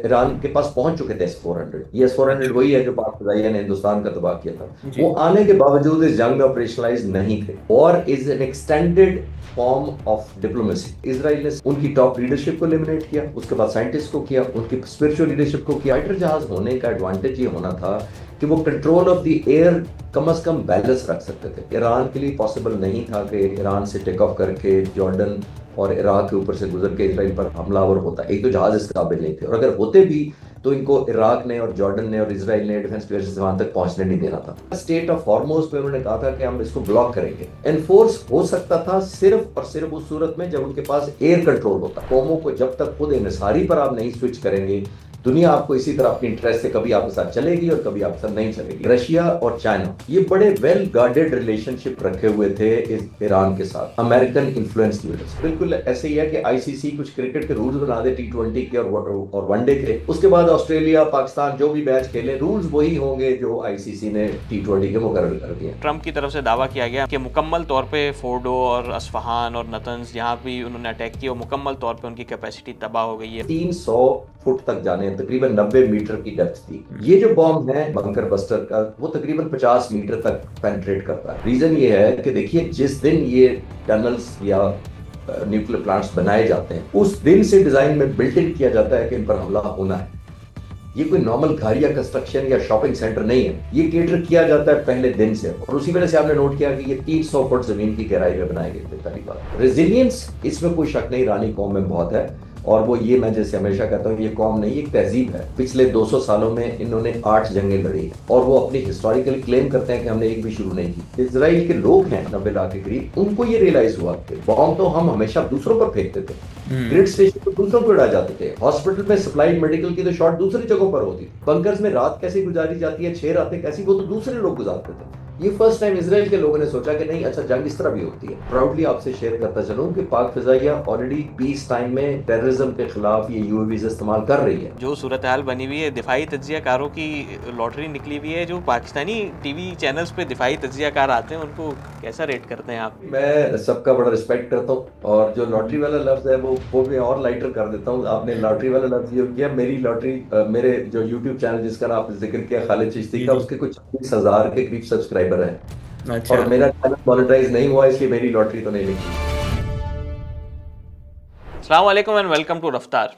Iran के पास पहुंच चुके थे S-400। ये S-400 अच्छा। वही है जो पाक फिजाइया ने हिंदुस्तान का तबाह किया था। जी। वो आने के बावजूद इस जंग में ऑपरेशनलाइज नहीं थे। और is an extended form of diplomacy. Israel ने उनकी टॉप लीडरशिप को एलिमिनेट किया, उसके बाद साइंटिस्ट को किया, उनकी स्पिरिचुअल लीडरशिप को किया। फाइटर जहाज होने का एडवांटेज ये होना था कि वो कंट्रोल ऑफ द एयर कम से कम बैलेंस रख सकते थे। ईरान के लिए पॉसिबल नहीं था कि ईरान से टेक ऑफ करके जॉर्डन और इराक के ऊपर से गुजर के इसराइल पर हमलावर होता। एक तो जहाज इस काबिल नहीं थे, और अगर होते भी तो इनको इराक ने और जॉर्डन ने और इसराइल ने डिफेंस प्लेयर से वहां तक पहुंचने नहीं देना था। स्टेट ऑफ हॉर्मोज पे उन्होंने कहा था कि हम इसको ब्लॉक करेंगे। एनफोर्स हो सकता था सिर्फ और सिर्फ उस सूरत में जब उनके पास एयर कंट्रोल होता। कौमों को जब तक खुद इंसारी पर आप नहीं स्विच करेंगे, दुनिया आपको इसी तरह अपनी इंटरेस्ट से कभी आपके साथ चलेगी और कभी आपके साथ नहीं चलेगी। रशिया और चाइना ये बड़े वेल गार्डेड रिलेशनशिप रखे हुए थे इस ईरान के साथ, अमेरिकन इन्फ्लुएंस की वजह से। बिल्कुल ऐसे ही है कि आईसीसी कुछ क्रिकेट के रूल्स बना दे T20 के और वनडे के, उसके बाद ऑस्ट्रेलिया पाकिस्तान जो भी मैच खेले रूल्स वही होंगे जो आईसीसी ने T20 के मुकर्रर कर दिए। ट्रंप की तरफ से दावा किया गया कि मुकम्मल तौर पे फोर्डो और अस्फहान और नतंज जहाँ भी उन्होंने अटैक किया, मुकम्मल तौर पे उनकी कैपेसिटी तबाह हो गई है। 300 फुट तक जाने, तकरीबन 90 मीटर की डेप्थ थी। ये जो बॉम्ब है बंकर बस्टर का, वो तकरीबन 50 मीटर तक पेनिट्रेट करता है। रीजन ये है कि देखिए, जिस दिन ये टनल्स या न्यूक्लियर प्लांट्स बनाए जाते हैं उस दिन से डिजाइन में बिल्ट इन किया जाता है कि इन पर हमला होना है। ये कोई नॉर्मल घर या कंस्ट्रक्शन या शॉपिंग सेंटर नहीं है, ये केटर किया जाता है पहले दिन से। और उसी वजह से आपने नोट किया कि ये 300 फुट जमीन की गहराई में बनाए गए थे पहली बार। रेजिलियंस इसमें कोई शक नहीं, ईरानी कौम में बहुत है। और वो ये, मैं जैसे हमेशा कहता हूँ, ये कौम नहीं, एक तहजीब है। पिछले 200 सालों में इन्होंने 8 जंगें लड़ी और वो अपनी हिस्टोरिकली क्लेम करते हैं कि हमने एक भी शुरू नहीं की। इसराइल के लोग हैं 90 लाख के करीब, उनको ये रियलाइज हुआ कि बॉम्ब तो हम हमेशा दूसरों पर फेंकते थे, हम्म। ग्रिड स्टेशन पर दूसरों को उड़ाए जाते थे, हॉस्पिटल में सप्लाई मेडिकल की तो शॉट दूसरी जगहों पर होती थी, बंकर्स में रात कैसे गुजारी जाती है, 6 रातें कैसी, वो तो दूसरे लोग गुजारते थे। ये फर्स्ट टाइम इसराइल के लोगों ने सोचा कि नहीं, अच्छा जंग इस तरह भी होती है। प्राउडली आपसे शेयर करता चलूं कि पाक फिजाइया ऑलरेडी पीस टाइम में टेररिज्म के खिलाफ ये यूएवीज इस्तेमाल कर रही है। जो सूरत हाल बनी हुई है, दिफाई तज्जियाकारों की लॉटरी निकली हुई है। जो पाकिस्तानी टीवी चैनल्स पे दिफाई तज्जियाकार आते हैं उनको कैसा रेट करते हैं आप? मैं सबका बड़ा रिस्पेक्ट करता हूँ, और जो लॉटरी वाला लफ्ज है वो मैं और लाइटर कर देता हूँ। आपने लॉटरी वाला लफ्ज यूज किया, मेरी लॉटरी, मेरे जो यूट्यूब चैनल जिसका आपने जिक्र किया खालिद चिश्ती जी का, जी। उसके कुछ 26,000 के करीब सब्सक्राइबर हैं। अच्छा। और मेरा चैनल मोनेटाइज नहीं हुआ, इसलिए मेरी लॉटरी तो नहीं निकली। अस्सलाम वालेकुम एंड वेलकम टू रफ्तार।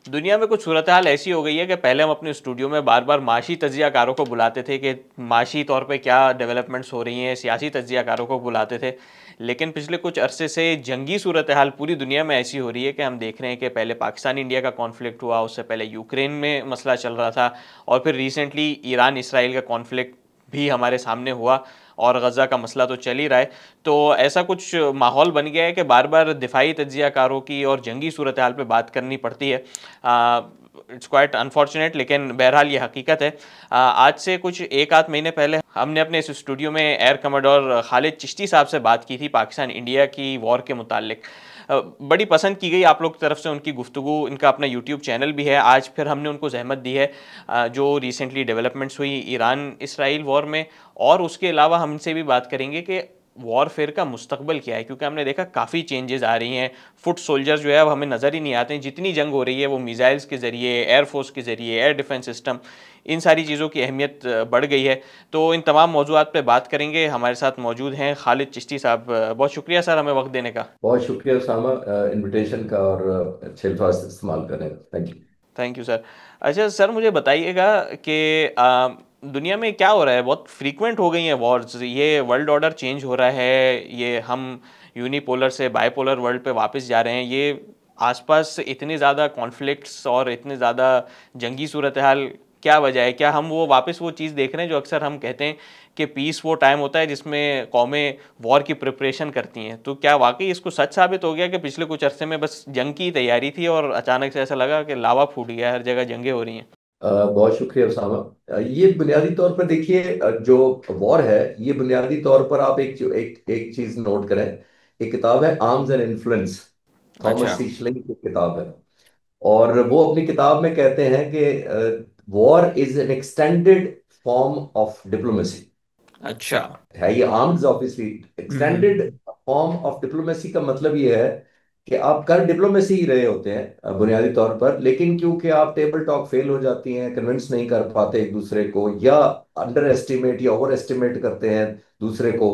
दुनिया में कुछ सूरत हाल ऐसी हो गई है कि पहले हम अपने स्टूडियो में बार बार माशी तज्जियाकारों को बुलाते थे कि माशी तौर पे क्या डेवलपमेंट्स हो रही हैं, सियासी तज्जियाकारों को बुलाते थे। लेकिन पिछले कुछ अरसे से जंगी सूरत हाल पूरी दुनिया में ऐसी हो रही है कि हम देख रहे हैं कि पहले पाकिस्तान इंडिया का कॉन्फ्लिक्ट हुआ, उससे पहले यूक्रेन में मसला चल रहा था, और फिर रिसेंटली ईरान इसराइल का कॉन्फ्लिक्ट भी हमारे सामने हुआ, और गज़ा का मसला तो चल ही रहा है। तो ऐसा कुछ माहौल बन गया है कि बार बार दिफाई तज्जियाकारों की और जंगी सूरत हाल पर बात करनी पड़ती है। इट्स क्वाइट अनफॉर्चुनेट, लेकिन बहरहाल ये हकीकत है। आज से कुछ एक आध महीने पहले हमने अपने इस स्टूडियो में एयर कमांडर खालिद चिश्ती साहब से बात की थी पाकिस्तान इंडिया की वॉर के मुतालिक। बड़ी पसंद की गई आप लोग की तरफ से उनकी गुफ्तगू। इनका अपना यूट्यूब चैनल भी है। आज फिर हमने उनको जहमत दी है जो रिसेंटली डेवलपमेंट्स हुई ईरान इसराइल वॉर में, और उसके अलावा हमसे भी बात करेंगे कि वॉरफेयर का मुस्तकबिल क्या है, क्योंकि हमने देखा काफ़ी चेंजेस आ रही हैं। फुट सोल्जर्स जो है अब हमें नज़र ही नहीं आते हैं। जितनी जंग हो रही है वो मिसाइल्स के ज़रिए, एयरफोर्स के ज़रिए, एयर डिफेंस सिस्टम, इन सारी चीज़ों की अहमियत बढ़ गई है। तो इन तमाम मौजूआत पे बात करेंगे। हमारे साथ मौजूद हैं खालिद चिश्ती साहब। बहुत शुक्रिया सर हमें वक्त देने का। बहुत शुक्रिया उसामा, इनविटेशन का और अच्छे अल्फाज इस्तेमाल करने का। Thank you. Thank you sir. अच्छा सर, मुझे बताइएगा कि दुनिया में क्या हो रहा है? बहुत फ्रीक्वेंट हो गई हैं वॉर्स, ये वर्ल्ड ऑर्डर चेंज हो रहा है, ये हम यूनिपोलर से बाइपोलर वर्ल्ड पे वापस जा रहे हैं। ये आसपास इतने ज़्यादा कॉन्फ्लिक्ट्स और इतने ज़्यादा जंगी सूरत हाल, क्या वजह है? क्या हम वो वापस वो चीज़ देख रहे हैं जो अक्सर हम कहते हैं कि पीस वो टाइम होता है जिसमें कौमें वॉर की प्रिपरेशन करती हैं? तो क्या वाकई इसको सच साबित हो गया कि पिछले कुछ अरसे में बस जंग की तैयारी थी और अचानक से ऐसा लगा कि लावा फूट गया, हर जगह जंगें हो रही हैं? बहुत शुक्रिया उसामा। ये बुनियादी तौर पर देखिए, जो वॉर है, ये बुनियादी तौर पर आप एक चीज नोट करें। एक किताब है आर्म्स एंड इन्फ्लुएंस, अच्छा। थॉमस सी शिलिंग की किताब है। और वो अपनी किताब में कहते हैं कि war is an extended form of diplomacy. अच्छा। है ये arms, obviously hmm. Extended form of diplomacy का मतलब ये है कि आप कर डिप्लोमेसी ही रहे होते हैं बुनियादी तौर पर, लेकिन क्योंकि आप टेबल टॉक फेल हो जाती हैं, कन्विंस नहीं कर पाते एक दूसरे को, या अंडर एस्टिमेट या ओवर एस्टिमेट करते हैं दूसरे को,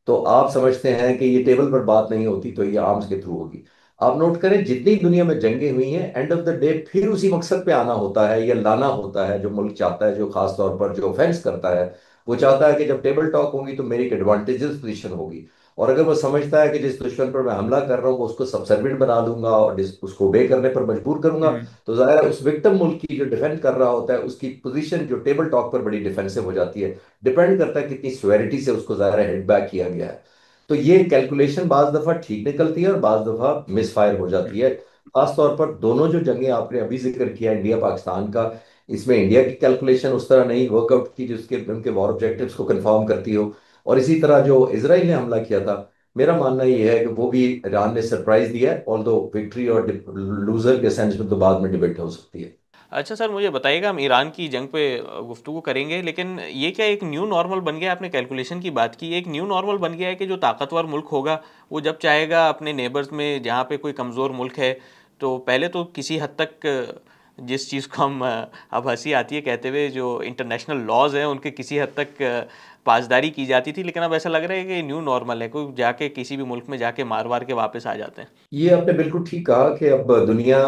तो आप समझते हैं कि ये टेबल पर बात नहीं होती तो ये आर्म्स के थ्रू होगी। आप नोट करें जितनी दुनिया में जंगें हुई हैं, एंड ऑफ द डे फिर उसी मकसद पे आना होता है या लाना होता है जो मुल्क चाहता है, जो खास तौर पर जो ऑफेंस करता है। वो चाहता है कि जब टेबल टॉक होगी तो मेरी एक एडवांटेजेस पोजीशन होगी, और अगर वो समझता है कि जिस दुश्मन पर मैं हमला कर रहा हूँ वो उसको सबसर्विएंट बना लूंगा और उसको obey करने पर मजबूर करूंगा, हम्म। तो जाहिर है उस विक्टिम मुल्क की जो डिफेंड कर रहा होता है उसकी पोजीशन जो टेबल टॉक पर बड़ी डिफेंसिव हो जाती है। डिपेंड करता है कितनी स्वेरिटी से उसको जाहिर है हिट बैक किया गया है। तो ये कैलकुलेशन बाज दफा ठीक निकलती है और बाज दफा मिसफायर हो जाती है। खास तौर पर दोनों जो जंगें आपने अभी जिक्र किया इंडिया पाकिस्तान का, इसमें इंडिया की कैलकुलेशन उस तरह नहीं वर्कआउट की जिसके उनके वॉर ऑब्जेक्टिव्स को कंफर्म करती हो। और इसी तरह जो इसराइल ने हमला किया था, मेरा मानना ये है कि वो भी ईरान ने सरप्राइज दिया है, ऑल्दो विक्ट्री और लूजर के सेंस में तो बाद में डिबेट हो सकती है। अच्छा सर, मुझे बताइएगा, हम ईरान की जंग पे गुफ्तगू करेंगे, लेकिन ये क्या एक न्यू नॉर्मल बन गया? आपने कैलकुलेशन की बात की, एक न्यू नॉर्मल बन गया है कि जो ताकतवर मुल्क होगा वो जब चाहेगा अपने नेबर्स में जहाँ पे कोई कमज़ोर मुल्क है, तो पहले तो किसी हद तक जिस चीज़ को हम अब हंसी आती है कहते हुए, जो इंटरनेशनल लॉज हैं उनके किसी हद तक पासदारी की जाती थी, लेकिन अब ऐसा लग रहा है कि न्यू नॉर्मल है, कोई जाके किसी भी मुल्क में जाके मार वार के वापस आ जाते हैं। ये आपने बिल्कुल ठीक कहा कि अब दुनिया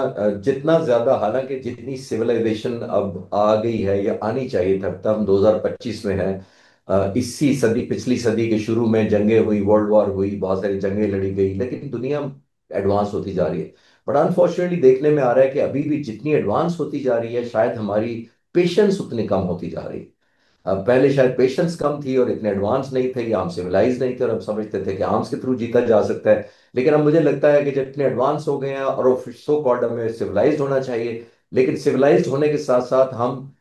जितना ज्यादा, हालांकि जितनी सिविलाइजेशन अब आ गई है या आनी चाहिए था, तब हम 2025 में है। इसी सदी, पिछली सदी के शुरू में जंगें हुई, वर्ल्ड वॉर हुई, बहुत सारी जंगें लड़ी गई, लेकिन दुनिया एडवांस होती जा रही है। बट अनफॉर्चुनेटली देखने में आ रहा है कि अभी भी जितनी एडवांस होती जा रही है शायद हमारी पेशेंस उतनी कम होती जा रही है। अब पहले शायद पेशेंस कम थी और इतने एडवांस नहीं थे या हम सिविलाइज नहीं थे और हम समझते थे कि आर्म्स के थ्रू जीता जा सकता है। लेकिन अब मुझे लगता है कि जब इतने एडवांस हो गए हैं और सो कॉल्ड हमें सिविलाइज्ड होना चाहिए, लेकिन सिविलाइज्ड होने के साथ साथ हम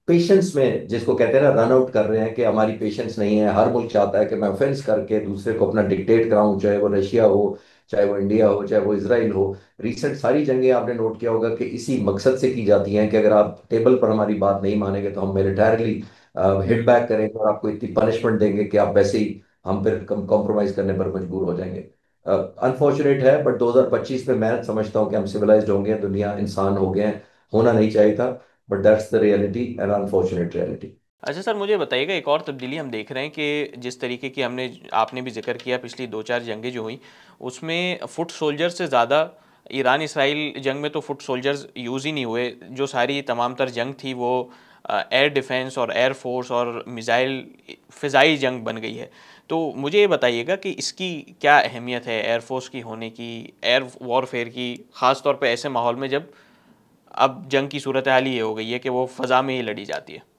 पेशेंस में, जिसको कहते हैं ना, रन आउट कर रहे हैं, कि हमारी पेशेंस नहीं है। हर मुल्क चाहता है कि मैं ऑफेंस करके दूसरे को अपना डिक्टेट कराऊं, चाहे वो रशिया हो, चाहे वो इंडिया हो, चाहे वो इसराइल हो। रिसेंट सारी जंगें आपने नोट किया होगा कि इसी मकसद से की जाती हैं कि अगर आप टेबल पर हमारी बात नहीं मानेंगे तो हम मिलिटरली हिट हम्म। बैक करेंगे और आपको इतनी पनिशमेंट देंगे कि आप वैसे ही हम फिर कॉम्प्रोमाइज करने पर मजबूर हो जाएंगे। अनफॉर्चुनेट है, बट 2025 में मैं समझता हूँ कि हम सिविलाइज्ड होंगे, दुनिया इंसान हो गए हैं। होना नहीं चाहिए था, but that's the reality, and unfortunate reality. अच्छा सर, मुझे बताइएगा, एक और तब्दीली हम देख रहे हैं कि जिस तरीके की हमने आपने भी जिक्र किया, पिछली दो चार जंगें जो हुई उसमें फुट सोल्जर से ज़्यादा, ईरान इसराइल जंग में तो फुट सोल्जर्स यूज़ ही नहीं हुए, जो सारी तमाम तर जंग थी वो एयर डिफेंस और एयर फोर्स और मिज़ाइल फ़िज़ाई जंग बन गई है। तो मुझे ये बताइएगा कि इसकी क्या अहमियत है, एयर फोर्स की होने की, एयर वॉरफेयर की, ख़ास तौर पे ऐसे माहौल में जब अब जंग की सूरत हाल ही ये हो गई है कि वो फ़ज़ा में ही लड़ी जाती है।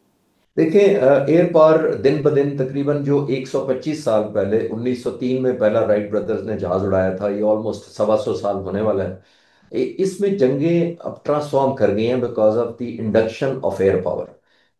देखें, एयर पावर दिन ब दिन, तकरीबन जो 125 साल पहले 1903 में पहला राइट ब्रदर्स ने जहाज उड़ाया था, ये ऑलमोस्ट 125 साल होने वाला है। इसमें जंगें अब ट्रांसफॉर्म कर गई हैं because of the induction of air power.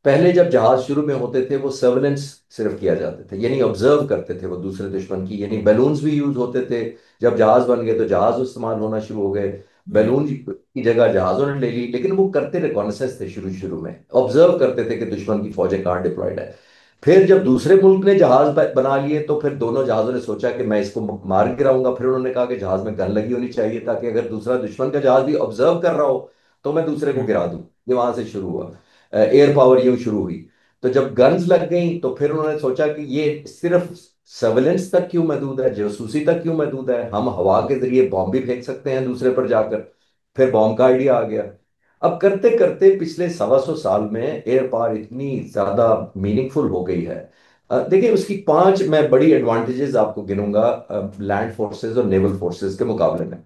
पहले जब जहाज शुरू में होते थे वो सर्वेलेंस सिर्फ किया जाते थे, यानी ऑब्जर्व करते थे वो दूसरे दुश्मन की, यानी बैलून्स भी यूज होते थे। जब जहाज बन गए तो जहाज इस्तेमाल होना शुरू हो गए, बैलून की जगह जहाजों ने ले ली। लेकिन वो करते रिकॉर्नेसेंस थे, शुरू शुरू में ऑब्जर्व करते थे कि दुश्मन की फौजें कहाँ डिप्लॉयड है। फिर जब दूसरे मुल्क ने जहाज बना लिए तो फिर दोनों जहाजों ने सोचा कि मैं इसको मार गिराऊंगा। फिर उन्होंने कहा कि जहाज में गन लगी होनी चाहिए ताकि अगर दूसरा दुश्मन का जहाज भी ऑब्जर्व कर रहा हो तो मैं दूसरे को गिरा दूं। ये वहां से शुरू हुआ, एयर पावर यूं शुरू हुई। तो जब गन्स लग गई तो फिर उन्होंने सोचा कि ये सिर्फ सर्वेलेंस तक क्यों महदूद है, जासूसी तक क्यों महदूद है, हम हवा के जरिए बॉम्ब भी फेंक सकते हैं दूसरे पर जाकर। फिर बॉम्ब का आइडिया आ गया। अब करते करते पिछले 125 साल में एयर पावर इतनी ज्यादा मीनिंगफुल हो गई है। देखिए, उसकी 5 मैं बड़ी एडवांटेजेस आपको गिनूंगा लैंड फोर्सेस और नेवल फोर्सेस के मुकाबले में।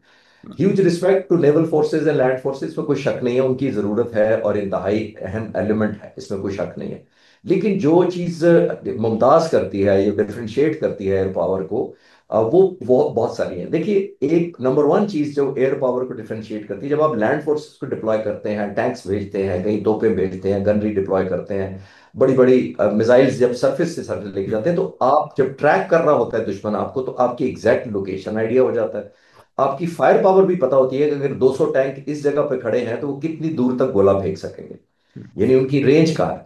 Huge respect to naval forces and land forces में कोई शक नहीं है, उनकी जरूरत है और इंतहाई अहम एलिमेंट है, इसमें कोई शक नहीं है। लेकिन जो चीज मुमताज करती है, ये डिफरेंशिएट करती है एयर पावर को, वो बहुत सारी है। देखिए, एक नंबर वन चीज जो एयर पावर को डिफरेंशिएट करती है, जब आप लैंड फोर्सेस को डिप्लॉय करते हैं, टैंक्स भेजते हैं, कहीं तोपें भेजते हैं, गन डिप्लॉय करते हैं, बड़ी बड़ी मिसाइल्स जब सरफेस से सरफेस लेके जाते हैं, तो आप जब ट्रैक कर रहा होता है दुश्मन आपको, तो आपकी एग्जैक्ट लोकेशन आइडिया हो जाता है। आपकी फायर पावर भी पता होती है कि अगर 200 टैंक इस जगह पे खड़े हैं तो वो कितनी दूर तक गोला फेंक सकेंगे, यानी उनकी रेंज कहाँ है।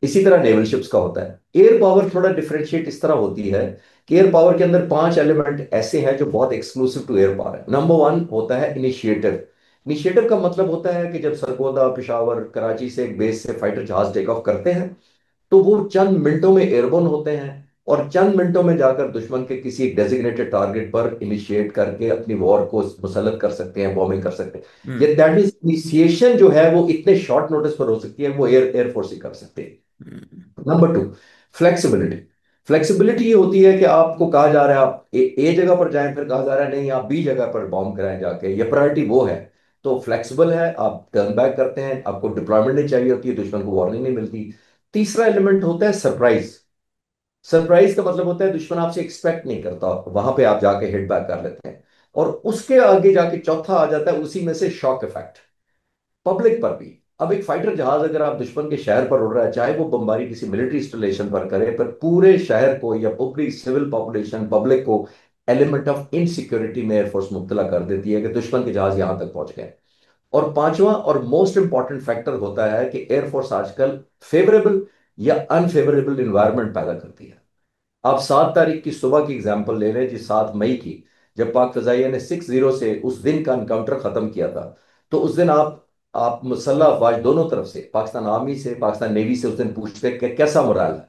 इसी तरह नेवल शिप्स का होता है। एयर पावर थोड़ा डिफरेंशिएट इस तरह होती है कि एयर पावर के अंदर 5 एलिमेंट ऐसे हैं जो बहुत एक्सक्लूसिव टू एयर पावर है। नंबर वन होता है इनिशिएटिव। इनिशिएटिव का मतलब होता है कि जब सरगोदा, पिशावर, कराची से एक बेस से फाइटर जहाज टेक ऑफ करते हैं तो वो चंद मिनटों में एयरबोर्न होते हैं और चंद मिनटों में जाकर दुश्मन के किसी एक डेजिग्नेटेड टारगेट पर इनिशिएट करके अपनी वॉर को मुसल्लत कर सकते हैं, बॉम्बिंग कर सकते हैं। ये हम्म। दैट इज इनिशिएशन जो है वो इतने शॉर्ट नोटिस पर हो सकती है, वो एयरफोर्स ही कर सकते हैं। हम्म। Number two, flexibility. फ्लेक्सिबिलिटी ये होती है कि आपको कहा जा रहा है आप ए जगह पर जाएं, फिर कहा जा रहा है नहीं आप बी जगह पर बॉम्ब कराएं जाके, ये प्रायोरिटी वो है। तो फ्लेक्सिबल है, आप टर्न बैक करते हैं, आपको डिप्लॉयमेंट नहीं चाहिए होती है, दुश्मन को वार्निंग नहीं मिलती। तीसरा एलिमेंट होता है सरप्राइज। सरप्राइज का मतलब होता है दुश्मन आपसे एक्सपेक्ट नहीं करता, वहां पे आप जाके हिट बैक कर लेते हैं। और उसके आगे जाके चौथा आ जाता है उसी में से शॉक इफेक्ट, पब्लिक पर भी। अब एक फाइटर जहाज अगर आप दुश्मन के शहर पर उड़ रहा है, चाहे वो बमबारी किसी मिलिट्री इंस्टॉलेशन पर करे, पर पूरे शहर को या पूरी सिविल पॉपुलेशन पब्लिक को एलिमेंट ऑफ इनसिक्योरिटी में एयरफोर्स मुब्तला कर देती है कि दुश्मन के जहाज यहां तक पहुंच गए। और पांचवा और मोस्ट इंपॉर्टेंट फैक्टर होता है कि एयरफोर्स आजकल फेवरेबल या अनफेवरेबल इन्वायरमेंट पैदा करती है। आप 7 तारीख की सुबह की एग्जाम्पल ले लें जी, 7 मई की, जब पाक फजाइया ने 6-0 से उस दिन का इनकाउंटर खत्म किया था। तो उस दिन आप मुसल्लह अफवाज दोनों तरफ से, पाकिस्तान आर्मी से, पाकिस्तान नेवी से उस दिन पूछते कि कैसा मोराल है,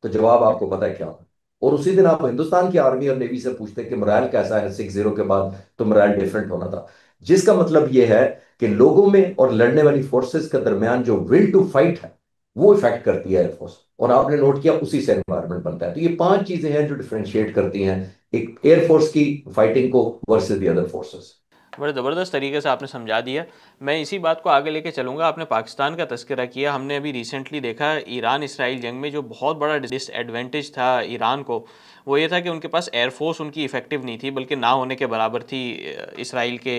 तो जवाब आपको पता है क्या होगा। और उसी दिन आप हिंदुस्तान की आर्मी और नेवी से पूछते कि मोराल कैसा है 6-0 के बाद, तो मोराल डिफरेंट होना था। जिसका मतलब यह है कि लोगों में और लड़ने वाली फोर्सेस के दरमियान जो विल टू फाइट है वो इफेक्ट करती है एयरफोर्स, और आपने नोट किया उसी से एनवायरनमेंट बनता है। तो ये 5 चीजें हैं जो डिफरेंशिएट करती हैं एक एयरफोर्स की फाइटिंग को वर्सेस दी अदर फोर्सेस। बड़े ज़बरदस्त तरीके से आपने समझा दिया। मैं इसी बात को आगे लेके चलूँगा। आपने पाकिस्तान का तज़किरा किया, हमने अभी रिसेंटली देखा ईरान इसराइल जंग में जो बहुत बड़ा डिसएडवांटेज था ईरान को, वो ये था कि उनके पास एयरफोर्स उनकी इफ़ेक्टिव नहीं थी, बल्कि ना होने के बराबर थी इसराइल के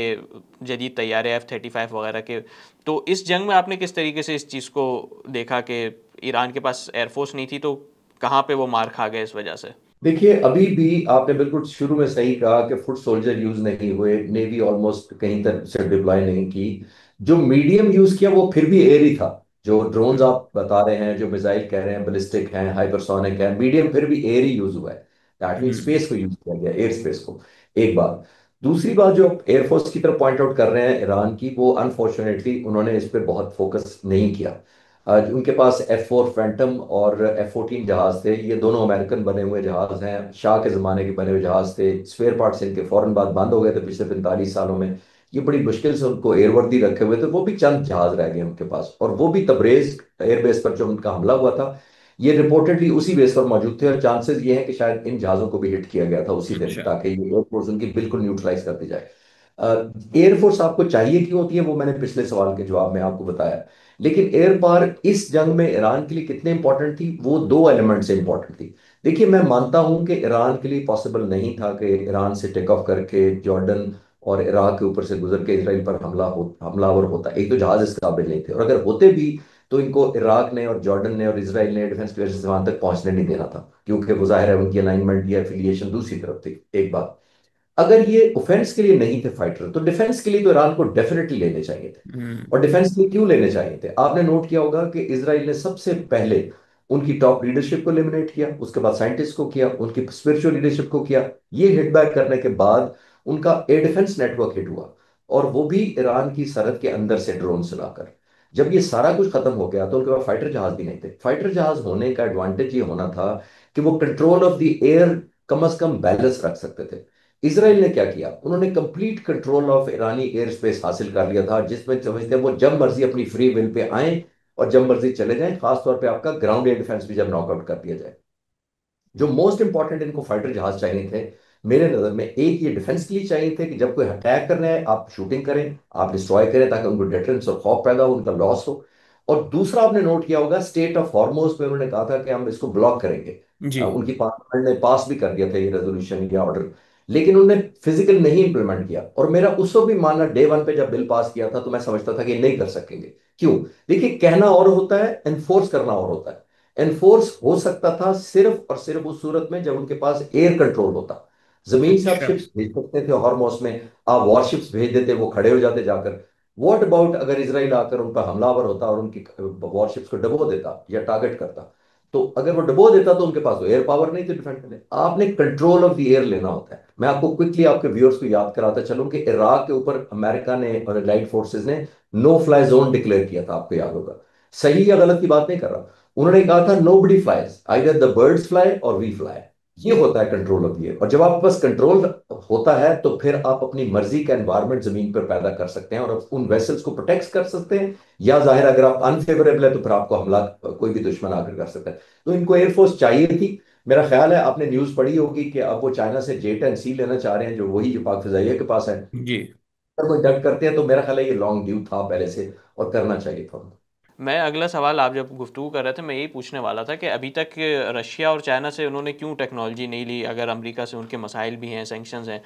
जदीद तैयारे F-35 वगैरह के। तो इस जंग में आपने किस तरीके से इस चीज़ को देखा कि ईरान के पास एयरफोर्स नहीं थी, तो कहाँ पे वो मार खा गए इस वजह से? देखिए अभी भी आपने बिल्कुल शुरू में सही कहा कि फुट सोल्जर यूज नहीं हुए, नेवी ऑलमोस्ट कहीं तक से डिप्लॉय नहीं की। जो मीडियम यूज किया वो फिर भी एयर ही था। जो ड्रोन्स हम्म। आप बता रहे हैं, जो मिसाइल कह रहे हैं, बैलिस्टिक हैं, हाइपरसोनिक है, मीडियम फिर भी एयर ही यूज हुआ है। That mean hmm. स्पेस को यूज किया गया, एयर स्पेस को। एक बात। दूसरी बात जो एयरफोर्स की तरफ पॉइंट आउट कर रहे हैं ईरान की, वो अनफॉर्चुनेटली उन्होंने इस पर बहुत फोकस नहीं किया। आज उनके पास F4 फैंटम और F14 जहाज थे, ये दोनों अमेरिकन बने हुए जहाज हैं, शाह के ज़माने के बने हुए जहाज थे। स्पेयर पार्ट्स इनके फौरन बाद बंद हो गए थे पिछले 45 सालों में। ये बड़ी मुश्किल से उनको एयरवर्दी रखे हुए थे, वो भी चंद जहाज रह गए उनके पास, और वो भी तबरेज एयरबेस पर जो उनका हमला हुआ था ये रिपोर्टेडली उसी बेस पर मौजूद थे। और चांसेस ये हैं कि शायद इन जहाज़ों को भी हिट किया गया था उसी दिन, अच्छा। ताकि ये एयरफोर्स उनकी बिल्कुल न्यूट्रलाइज कर दी जाए। एयरफोर्स आपको चाहिए क्यों होती है वो मैंने पिछले सवाल के जवाब में आपको बताया। लेकिन एयर पावर इस जंग में ईरान के लिए कितने इंपॉर्टेंट थी, वो 2 एलिमेंट से इंपॉर्टेंट थी। देखिए मैं मानता हूं कि ईरान के लिए पॉसिबल नहीं था कि ईरान से टेक ऑफ करके जॉर्डन और इराक के ऊपर से गुजर के इसराइल पर हमलावर होता। एक तो जहाज इस काबिल नहीं थे, और अगर होते भी तो इनको इराक ने और जॉर्डन ने और इसराइल ने डिफेंस की वजह से वहां तक पहुंचने नहीं देना था, क्योंकि वो जाहिर है उनकी अलाइनमेंट या एफिलिएशन दूसरी तरफ थी। एक बात। अगर ये ऑफेंस के लिए नहीं थे फाइटर, तो डिफेंस के लिए तो ईरान को डेफिनेटली लेने चाहिए थे। हम्म। और डिफेंस के लिए क्यों लेने चाहिए थे, आपने नोट किया होगा कि इसराइल ने सबसे पहले उनकी टॉप लीडरशिप को एलिमिनेट किया, उसके बाद साइंटिस्ट को किया, उनकी स्पिरिचुअल लीडरशिप को किया। ये हिट बैक करने के बाद उनका एयर डिफेंस नेटवर्क हिट हुआ, और वो भी ईरान की सरहद के अंदर से ड्रोन चलाकर। जब ये सारा कुछ खत्म हो गया तो उनके पास फाइटर जहाज भी नहीं थे। फाइटर जहाज होने का एडवांटेज ये होना था कि वो कंट्रोल ऑफ द एयर कम से कम बैलेंस रख सकते थे। इसराइल ने क्या किया, उन्होंने complete control of Irani air space हासिल कर लिया था, जिसमें समझते हैं वो जब मर्जी अपनी फ्री विल पे आए और जब मर्जी चले जाएं, खासतौर पे आपका ग्राउंड एयर डिफेंस भी जब नॉकआउट कर दिया जाए। जो मोस्ट इंपॉर्टेंट इनको फाइटर जहाज चाहिए थे मेरे नजर में, एक ये डिफेंस के लिए चाहिए थे कि जब कोई अटैक करना है आप शूटिंग करें, आप डिस्ट्रॉय करें, ताकि उनको डिटरेंस और खौफ पैदा हो, उनका लॉस हो। और दूसरा आपने नोट किया होगा स्टेट ऑफ हॉर्मोज में उन्होंने कहा था कि हम इसको ब्लॉक करेंगे। जी। उनकी पार्लियामेंट ने पास भी कर दिया था ये रेजोल्यूशन या ऑर्डर, लेकिन उन्होंने फिजिकल नहीं इंप्लीमेंट किया। और मेरा उसको भी मानना, डे वन पे जब बिल पास किया था तो मैं समझता था कि नहीं कर सकेंगे। क्यों? देखिए कहना और होता है, एनफोर्स करना और होता है। एनफोर्स हो सकता था सिर्फ और सिर्फ उस सूरत में जब उनके पास एयर कंट्रोल होता। जमीन से आप अच्छा। शिप्स भेज सकते थे हॉर्मोस में, आप वॉरशिप्स भेज देते, वो खड़े हो जाते जाकर। व्हाट अबाउट अगर इसराइल आकर उन पर हमलावर होता और उनकी वॉरशिप्स को डबो देता या टारगेट करता? तो अगर वो डबो देता तो उनके पास तो एयर पावर नहीं थी डिफेंड करने। आपने कंट्रोल ऑफ द एयर लेना होता है। मैं आपको क्विकली आपके व्यूअर्स को याद कराता चलूं कि इराक के ऊपर अमेरिका ने और एलाइड फोर्सेस ने नो फ्लाई जोन डिक्लेयर किया था, आपको याद होगा। सही या गलत की बात नहीं कर रहा। उन्होंने कहा था no body flies, either the birds fly or we fly. ये होता है कंट्रोल ऑफ द एयर। और जब आपके पास कंट्रोल होता है तो फिर आप अपनी मर्जी का एनवायरमेंट जमीन पर पैदा कर सकते हैं और आप उन वेसल्स को प्रोटेक्ट कर सकते हैं। या जाहिर अगर आप अनफेवरेबल है तो फिर आपको हमला कोई भी दुश्मन आकर कर सकता है। तो इनको एयरफोर्स चाहिए थी। मेरा ख्याल है आपने न्यूज पढ़ी होगी कि अब वो चाइना से J-10C लेना चाह रहे हैं, जो वही जो पाक फिजाइया के पास है। जी। अगर कोई डट करते हैं तो मेरा ख्याल है ये लॉन्ग ड्यू था पहले से और करना चाहिए था। मैं अगला सवाल, आप जब गुफ्तगू कर रहे थे मैं यही पूछने वाला था कि अभी तक रशिया और चाइना से उन्होंने क्यों टेक्नोलॉजी नहीं ली? अगर अमेरिका से उनके मसाइल भी हैं, सैंक्शंस हैं,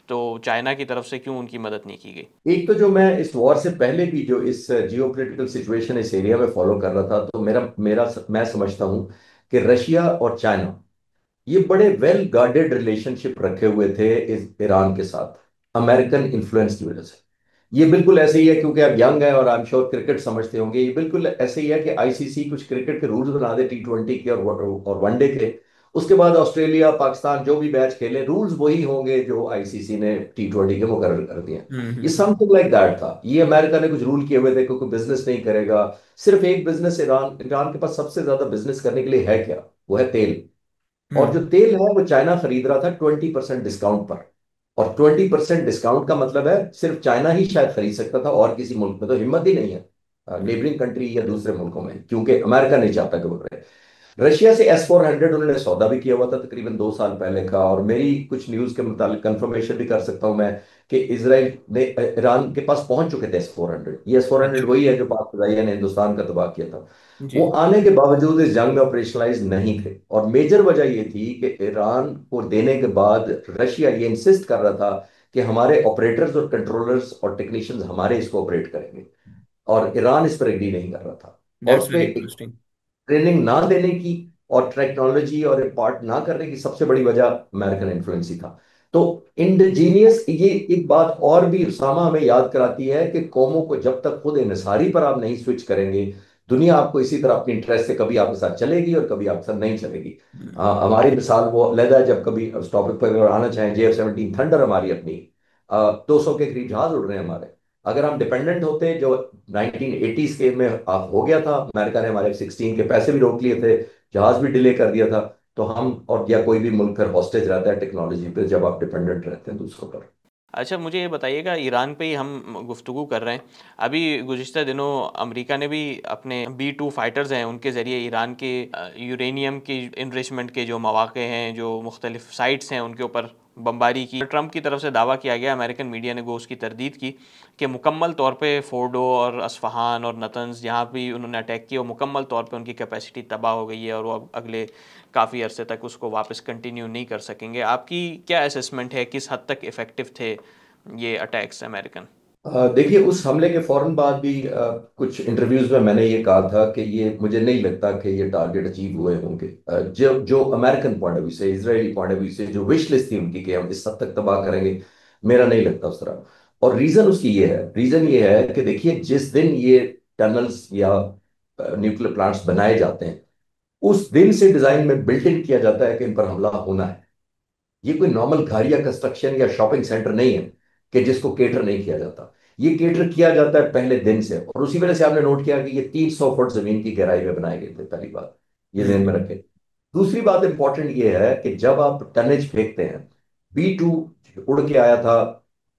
तो चाइना की तरफ से क्यों उनकी मदद नहीं की गई? एक तो जो मैं इस वॉर से पहले भी जो इस जियोपॉलिटिकल सिचुएशन इस एरिया में फॉलो कर रहा था, तो मेरा मेरा मैं समझता हूं कि रशिया और चाइना ये बड़े वेल गार्डेड रिलेशनशिप रखे हुए थे इस ईरान के साथ, अमेरिकन इन्फ्लुएंस की वजह से। ये बिल्कुल ऐसे ही है, क्योंकि आप यंग हैं और आई एम श्योर क्रिकेट समझते होंगे। ये बिल्कुल ऐसे ही है कि आईसीसी कुछ क्रिकेट के रूल्स बना दे T20 के और वनडे के। उसके बाद ऑस्ट्रेलिया पाकिस्तान जो भी मैच खेले, रूल्स वही होंगे जो आईसीसी ने T20 के मुकर्रर कर दिए हैं। ये हम्म। समथिंग लाइक दैट था। ये अमेरिका ने कुछ रूल किए हुए थे कि कोई बिजनेस नहीं करेगा। सिर्फ एक बिजनेस, ईरान ईरान के पास सबसे ज्यादा बिजनेस करने के लिए है क्या? वो है तेल। और हम्म। जो तेल है वो चाइना खरीद रहा था 20% डिस्काउंट पर। और 20% डिस्काउंट का मतलब है सिर्फ चाइना ही शायद खरीद सकता था, और किसी मुल्क में तो हिम्मत ही नहीं है नेबरिंग कंट्री या दूसरे मुल्कों में, क्योंकि अमेरिका नहीं चाहता कि वो करे। रशिया से S-400 उन्होंने सौदा भी किया हुआ था तकरीबन 2 साल पहले का। और मेरी कुछ न्यूज के मुताबिक कंफर्मेशन भी कर सकता हूं मैं कि इसराइल ने ईरान के पास पहुंच चुके थे S-400। ये S-400 अच्छा। वही है जो पाक फिजाइया ने हिंदुस्तान का तबाह किया था। जी। वो आने के बावजूद इस जंग में ऑपरेशनलाइज नहीं थे। और मेजर वजह ये थी कि ईरान को देने के बाद रशिया ये इंसिस्ट कर रहा था कि हमारे ऑपरेटर्स और कंट्रोलर्स और टेक्नीशियंस हमारे इसको ऑपरेट करेंगे। और ईरान इस पर एग्री नहीं कर रहा था। और दैट्स उस वेरी पर इंटरेस्टिंग। ट्रेनिंग ना देने की और टेक्नोलॉजी और इम्पार्ट ना करने की सबसे बड़ी वजह अमेरिकन इन्फ्लुएंस ही था। तो इंडिजीनियस ये एक बात और भी उसामा हमें याद कराती है कि कौमों को जब तक खुद इंसारी पर आप नहीं स्विच करेंगे, दुनिया आपको इसी तरह अपनी इंटरेस्ट से कभी आपके साथ चलेगी और कभी आपके साथ नहीं चलेगी। हमारी मिसाल वो लहदा है, जब कभी उस टॉपिक पर अगर आना चाहें, JF-17 थंडर हमारी अपनी 200 के करीब जहाज उड़ रहे हैं हमारे। अगर हम डिपेंडेंट होते, जो 1980s के में हो गया था, अमेरिका ने हमारे F-16 के पैसे भी रोक लिए थे, जहाज भी डिले कर दिया था। तो हम और या कोई भी मुल्क फिर हॉस्टेज रहता है टेक्नोलॉजी पे जब आप डिपेंडेंट रहते हैं दूसरों पर। अच्छा, मुझे ये बताइएगा, ईरान पे ही हम गुफ्तगू कर रहे हैं। अभी गुज़िश्ता दिनों अमेरिका ने भी अपने B-2 फाइटर्स हैं, उनके ज़रिए ईरान के यूरेनियम की इनरिचमेंट के जो मौक़े हैं, जो मुख्तलिफ साइट्स हैं, उनके ऊपर बमबारी की। ट्रंप की तरफ से दावा किया गया, अमेरिकन मीडिया ने वो उसकी तरदीद की कि मुकम्मल तौर पे फोर्डो और असफ़हान और नतंज़ जहाँ भी उन्होंने अटैक किया, वो मुकम्मल तौर पे उनकी कैपेसिटी तबाह हो गई है और वो अब अगले काफ़ी अरसे तक उसको वापस कंटिन्यू नहीं कर सकेंगे। आपकी क्या असेसमेंट है, किस हद तक इफ़ेक्टिव थे ये अटैक्स अमेरिकन? देखिए, उस हमले के फौरन बाद भी कुछ इंटरव्यूज में मैंने ये कहा था कि ये मुझे नहीं लगता कि ये टारगेट अचीव हुए होंगे। जो जो अमेरिकन पॉइंट ऑफ व्यू से, इजरायली पॉइंट ऑफ व्यू से जो विश लिस्ट थी उनकी कि हम इस हद तक तबाह करेंगे, मेरा नहीं लगता उस तरह। और रीजन ये है कि देखिए, जिस दिन ये टनल्स या न्यूक्लियर प्लांट्स बनाए जाते हैं, उस दिन से डिजाइन में बिल्ट इन किया जाता है कि इन पर हमला होना है। ये कोई नॉर्मल घर या कंस्ट्रक्शन या शॉपिंग सेंटर नहीं है कि जिसको केटर नहीं किया जाता। ये केटर किया जाता है पहले दिन से। और उसी वजह से आपने नोट किया कि ये 300 फुट जमीन की गहराई में बनाए गए थे। पहली बात ये ध्यान में हम्म। रखें। दूसरी बात इंपॉर्टेंट ये है कि जब आप टनेज फेंकते हैं, B-2 उड़ के आया था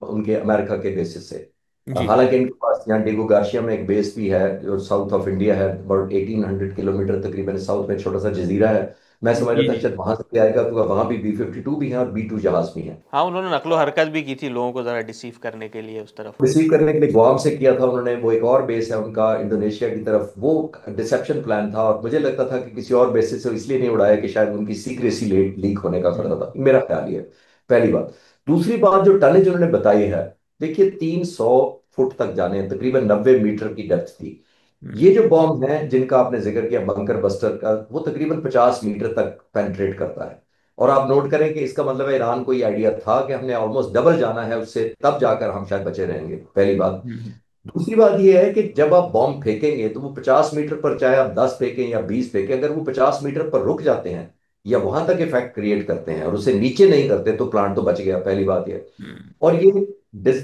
उनके अमेरिका के बेसिस से। जी। हालांकि इनके पास यहाँ डिगो गार्शिया में एक बेस भी है जो साउथ ऑफ इंडिया है, अबाउट 1800 किलोमीटर तकरीबन साउथ में, एक छोटा सा जजीरा है। मैं समझ जी। रहा था जी। शायद वहां से भी आएगा, क्योंकि वहां भी B-52 भी है और B-2 जहाज भी है। हाँ, उन्होंने नकलो हरकत भी की थी लोगों को ज़रा डिसीव करने के लिए उस तरफ। रिसीव करने के लिए गुआम से किया था उन्होंने। वो एक और बेस है उनका इंडोनेशिया की तरफ, वो डिसेप्शन प्लान था। और मुझे लगता था कि किसी और बेसिस से इसलिए नहीं उड़ाया कि शायद उनकी सीक्रेसी लीक होने का खतरा हम्म। था, मेरा ख्याल ये है। पहली बात। दूसरी बात, जो टनेज उन्होंने बताई है, देखिए 300 फुट तक जाने, तकरीबन 90 मीटर की डेप्थ थी। हम्म। ये जो बॉम्ब है जिनका आपने जिक्र किया बंकर बस्टर का, वो तकरीबन 50 मीटर तक पेनिट्रेट करता है। और आप नोट करें कि इसका मतलब है ईरान को ये आइडिया था कि हमने ऑलमोस्ट डबल जाना है उससे, तब जाकर हम शायद बचे रहेंगे, पहली बात। हम्म। दूसरी बात यह है कि जब आप बॉम्ब फेंकेंगे तो वो 50 मीटर पर, चाहे आप 10 फेंकें या 20 फेंकें, अगर वो 50 मीटर पर रुक जाते हैं या वहां तक इफेक्ट क्रिएट करते हैं और उसे नीचे नहीं करते तो प्लांट तो बच गया, पहली बात यह। हम्म। और ये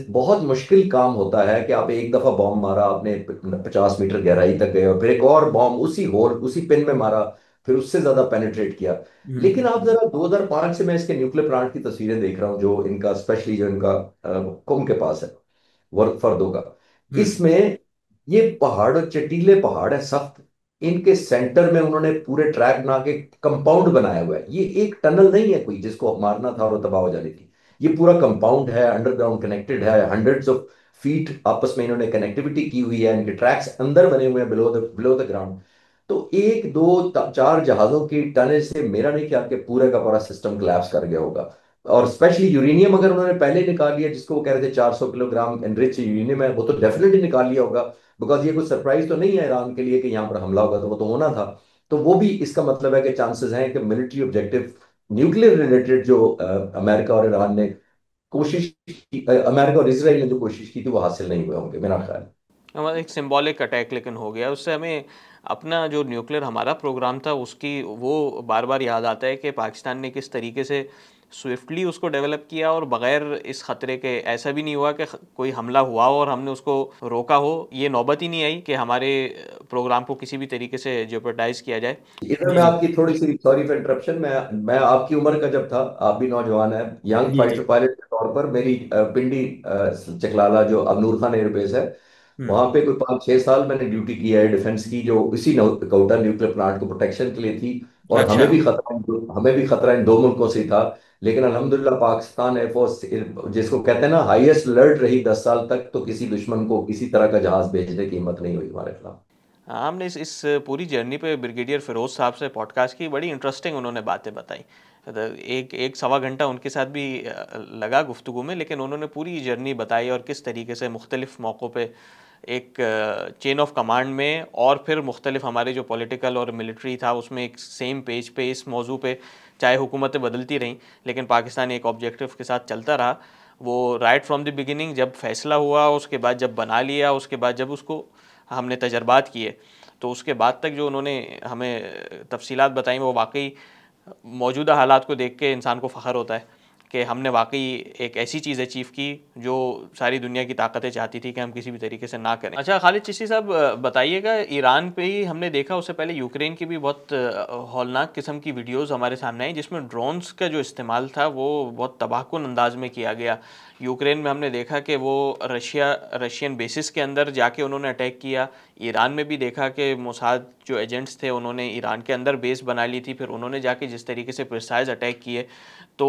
बहुत मुश्किल काम होता है कि आप एक दफा बॉम्ब मारा, आपने 50 मीटर गहराई तक गए और फिर एक और बॉम्ब उसी होल उसी पिन में मारा, फिर उससे ज्यादा पेनिट्रेट किया। लेकिन आप हम्म। जरा 2005 से मैं इसके न्यूक्लियर प्लांट की तस्वीरें देख रहा हूँ, जो इनका स्पेशली जो इनका कुंभ के पास है, वर्क फर्दो का। हम्म। इसमें ये पहाड़, चटीले पहाड़ है सख्त, इनके सेंटर में उन्होंने पूरे ट्रैक बना के कंपाउंड बनाया हुआ है। ये एक टनल नहीं है कोई जिसको मारना था और वो तबाह हो जानी थी। ये पूरा कंपाउंड है, अंडरग्राउंड कनेक्टेड है, हंड्रेड्स ऑफ फीट आपस में इन्होंने कनेक्टिविटी की हुई है, इनके ट्रैक्स अंदर बने हुए हैं, बिलो द ग्राउंड। तो एक दो चार जहाजों की टनेज से मेरा नहीं ख्याल कि पूरे का पूरा सिस्टम कोलैप्स कर गया होगा। और स्पेशली यूरेनियम अगर उन्होंने पहले निकाल लिया, जिसको वो कह रहे थे 400 किलोग्राम एनरिच यूरेनियम है, वो तो डेफिनेटली निकाल लिया होगा। बिकॉज ये कोई सरप्राइज तो नहीं है ईरान के लिए कि यहाँ पर हमला होगा, तो वो तो होना था। तो वो भी इसका मतलब है कि चांसेस हैं कि मिलिट्री ऑब्जेक्टिव न्यूक्लियर रिलेटेड जो अमेरिका और ईरान ने कोशिश की, अमेरिका और इसराइल ने जो कोशिश की थी, वो हासिल नहीं हुए होंगे मेरा ख्याल है। हमारा एक सिंबॉलिक अटैक लेकिन हो गया, उससे हमें अपना जो न्यूक्लियर हमारा प्रोग्राम था उसकी वो बार बार याद आता है कि पाकिस्तान ने किस तरीके से स्विफ्टली उसको डेवलप किया और बग़ैर इस ख़तरे के। ऐसा भी नहीं हुआ कि कोई हमला हुआ हो और हमने उसको रोका हो, ये नौबत ही नहीं आई कि हमारे प्रोग्राम को किसी भी तरीके से जेपरडाइज किया जाए। इधर जी मैं जी। आपकी थोड़ी सी सॉरी फॉर इंटरप्शन, मैं आपकी उम्र का जब था, आप भी नौजवान हैं, यंग जी जी। फाइटर पायलट के तौर पर मेरी पिंडी चकलाला जो अबनूर खान एयरबेस है, हम्म। वहां पे कोई 5-6 साल मैंने ड्यूटी की है डिफेंस की, जो इसी कौटा न्यूक्लियर प्लांट को प्रोटेक्शन के लिए थी। और अच्छा। हमें भी खतरा इन दो मुल्कों से ही था। लेकिन अल्हम्दुलिल्लाह पाकिस्तान एयरफोर्स, जिसको कहते हैं ना हाईएस्ट अलर्ट रही 10 साल तक, तो किसी दुश्मन को किसी तरह का जहाज भेजने की हिम्मत नहीं हुई हमारे खिलाफ। हाँ, हमने इस पूरी जर्नी पे ब्रिगेडियर फिरोज साहब से पॉडकास्ट की, बड़ी इंटरेस्टिंग उन्होंने बातें बताई। तो एक एक सवा घंटा उनके साथ भी लगा गुफ्तगू में, लेकिन उन्होंने पूरी जर्नी बताई और किस तरीके से मुख्तलिफ मौक़ों पे एक चेन ऑफ कमांड में, और फिर मुख्तलिफ हमारे जो पॉलिटिकल और मिलिट्री था उसमें एक सेम पेज पे इस मौजू पे, चाहे हुकूमतें बदलती रहीं लेकिन पाकिस्तान एक ऑब्जेक्टिव के साथ चलता रहा। वो राइट फ्रॉम द बिगिनिंग जब फैसला हुआ, उसके बाद जब बना लिया, उसके बाद जब उसको हमने तजर्बात किए, तो उसके बाद तक जो उन्होंने हमें तफसीलात बताई वो वाकई मौजूदा हालात को देख के इंसान को फ़ख्र होता है कि हमने वाकई एक ऐसी चीज़ अचीव की जो सारी दुनिया की ताकतें चाहती थी कि हम किसी भी तरीके से ना करें। अच्छा खालिद चिश्ती साहब, बताइएगा, ईरान पे ही हमने देखा, उससे पहले यूक्रेन की भी बहुत हौलनाक किस्म की वीडियोस हमारे सामने आई जिसमें ड्रोन्स का जो इस्तेमाल था वो बहुत तबाहकुन अंदाज में किया गया। यूक्रेन में हमने देखा कि वो रशियन बेसिस के अंदर जाके उन्होंने अटैक किया। ईरान में भी देखा कि मोसाद जो एजेंट्स थे उन्होंने ईरान के अंदर बेस बना ली थी, फिर उन्होंने जाके जिस तरीके से प्रिसाइज अटैक किए। तो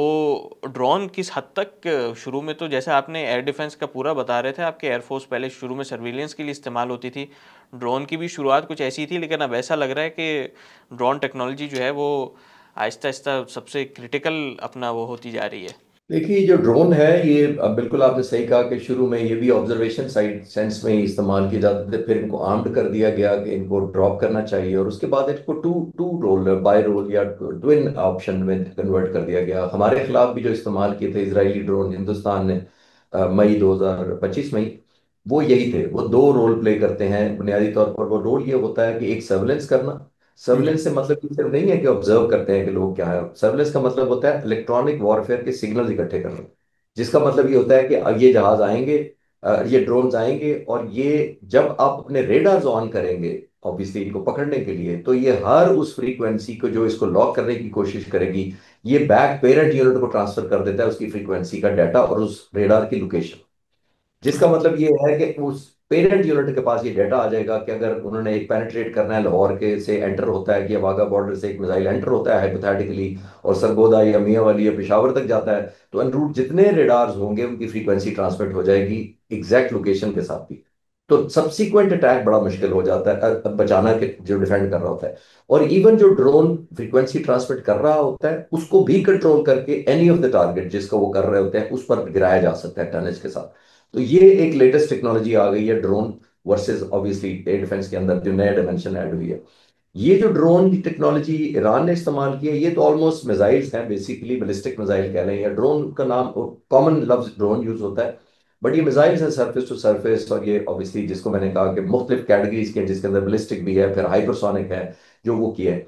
ड्रोन किस हद तक शुरू में, तो जैसे आपने एयर डिफेंस का पूरा बता रहे थे, आपके एयरफोर्स पहले शुरू में सर्विलेंस के लिए इस्तेमाल होती थी, ड्रोन की भी शुरुआत कुछ ऐसी थी, लेकिन अब ऐसा लग रहा है कि ड्रोन टेक्नोलॉजी जो है वो आहिस्ता आहिस्ता सबसे क्रिटिकल अपना वो होती जा रही है। देखिए जो ड्रोन है ये, बिल्कुल आपने सही कहा कि शुरू में ये भी ऑब्जर्वेशन साइड सेंस में ही इस्तेमाल किए जाते थे, फिर इनको आर्म्ड कर दिया गया कि इनको ड्रॉप करना चाहिए, और उसके बाद इनको two two role, bi role या ट्विन ऑप्शन में कन्वर्ट कर दिया गया। हमारे खिलाफ भी जो इस्तेमाल किए थे इजरायली ड्रोन हिंदुस्तान ने, मई 2025 में ही, वो यही थे। वो दो रोल प्ले करते हैं बुनियादी तौर पर। वो रोल ये होता है कि एक सर्वेलेंस करना। हम्म। सर्वेलेंस से मतलब ये सिर्फ नहीं है कि ऑब्जर्व करते हैं कि लोग क्या है। सर्वेलेंस का मतलब होता है इलेक्ट्रॉनिक वॉरफेयर के सिग्नल इकट्ठे करना, जिसका मतलब ये होता है कि अब ये जहाज आएंगे, ये ड्रोन्स आएंगे, और ये जब आप अपने रेडार्स ऑन करेंगे ऑब्वियसली इनको पकड़ने के लिए, तो ये हर उस फ्रीक्वेंसी को जो इसको लॉक करने की कोशिश करेगी, ये बैक पेरेंट यूनिट को ट्रांसफर कर देता है उसकी फ्रीक्वेंसी का डाटा और उस रेडार की लोकेशन। जिसका मतलब ये है कि उस पेरेंट यूनिट के पास ये डाटा आ जाएगा कि अगर उन्होंने एक पेनिट्रेट करना है, लाहौर के से एंटर होता है कि वाघा बॉर्डर से एक मिसाइल एंटर होता है हाइपोथेटिकली, और सरगोदा या मियां या पेशावर तक जाता है, तो अन रूट जितने रेडार्स होंगे उनकी फ्रीक्वेंसी ट्रांसमिट हो जाएगी एग्जैक्ट लोकेशन के साथ भी। तो सब्सिक्वेंट अटैक बड़ा मुश्किल हो जाता है, बचाना के जो डिफेंड कर रहा होता है। और इवन जो ड्रोन फ्रीक्वेंसी ट्रांसमिट कर रहा होता है उसको भी कंट्रोल करके एनी ऑफ द टारगेट जिसको वो कर रहे होते हैं उस पर गिराया जा सकता है टनल के साथ। तो ये एक लेटेस्ट टेक्नोलॉजी आ गई है drone versus obviously air defence के अंदर जो नया डिमेंशन ऐड हुई है। ये जो ड्रोन की टेक्नोलॉजी ईरान ने इस्तेमाल की है, ये तो ऑलमोस्ट मिसाइल्स हैं, बेसिकली बैलिस्टिक मिसाइल कह लें, या ड्रोन का नाम कॉमन लफ्ज ड्रोन यूज होता है। बट ये मिसाइल्स हैं सरफेस टू सरफेस, और ये ऑब्वियसली जिसको मैंने कहा कि मुख्तलिफ कैटेगरीज के हैं, जिसके अंदर बैलिस्टिक भी है, फिर हाइपरसोनिक है जो वो किया है।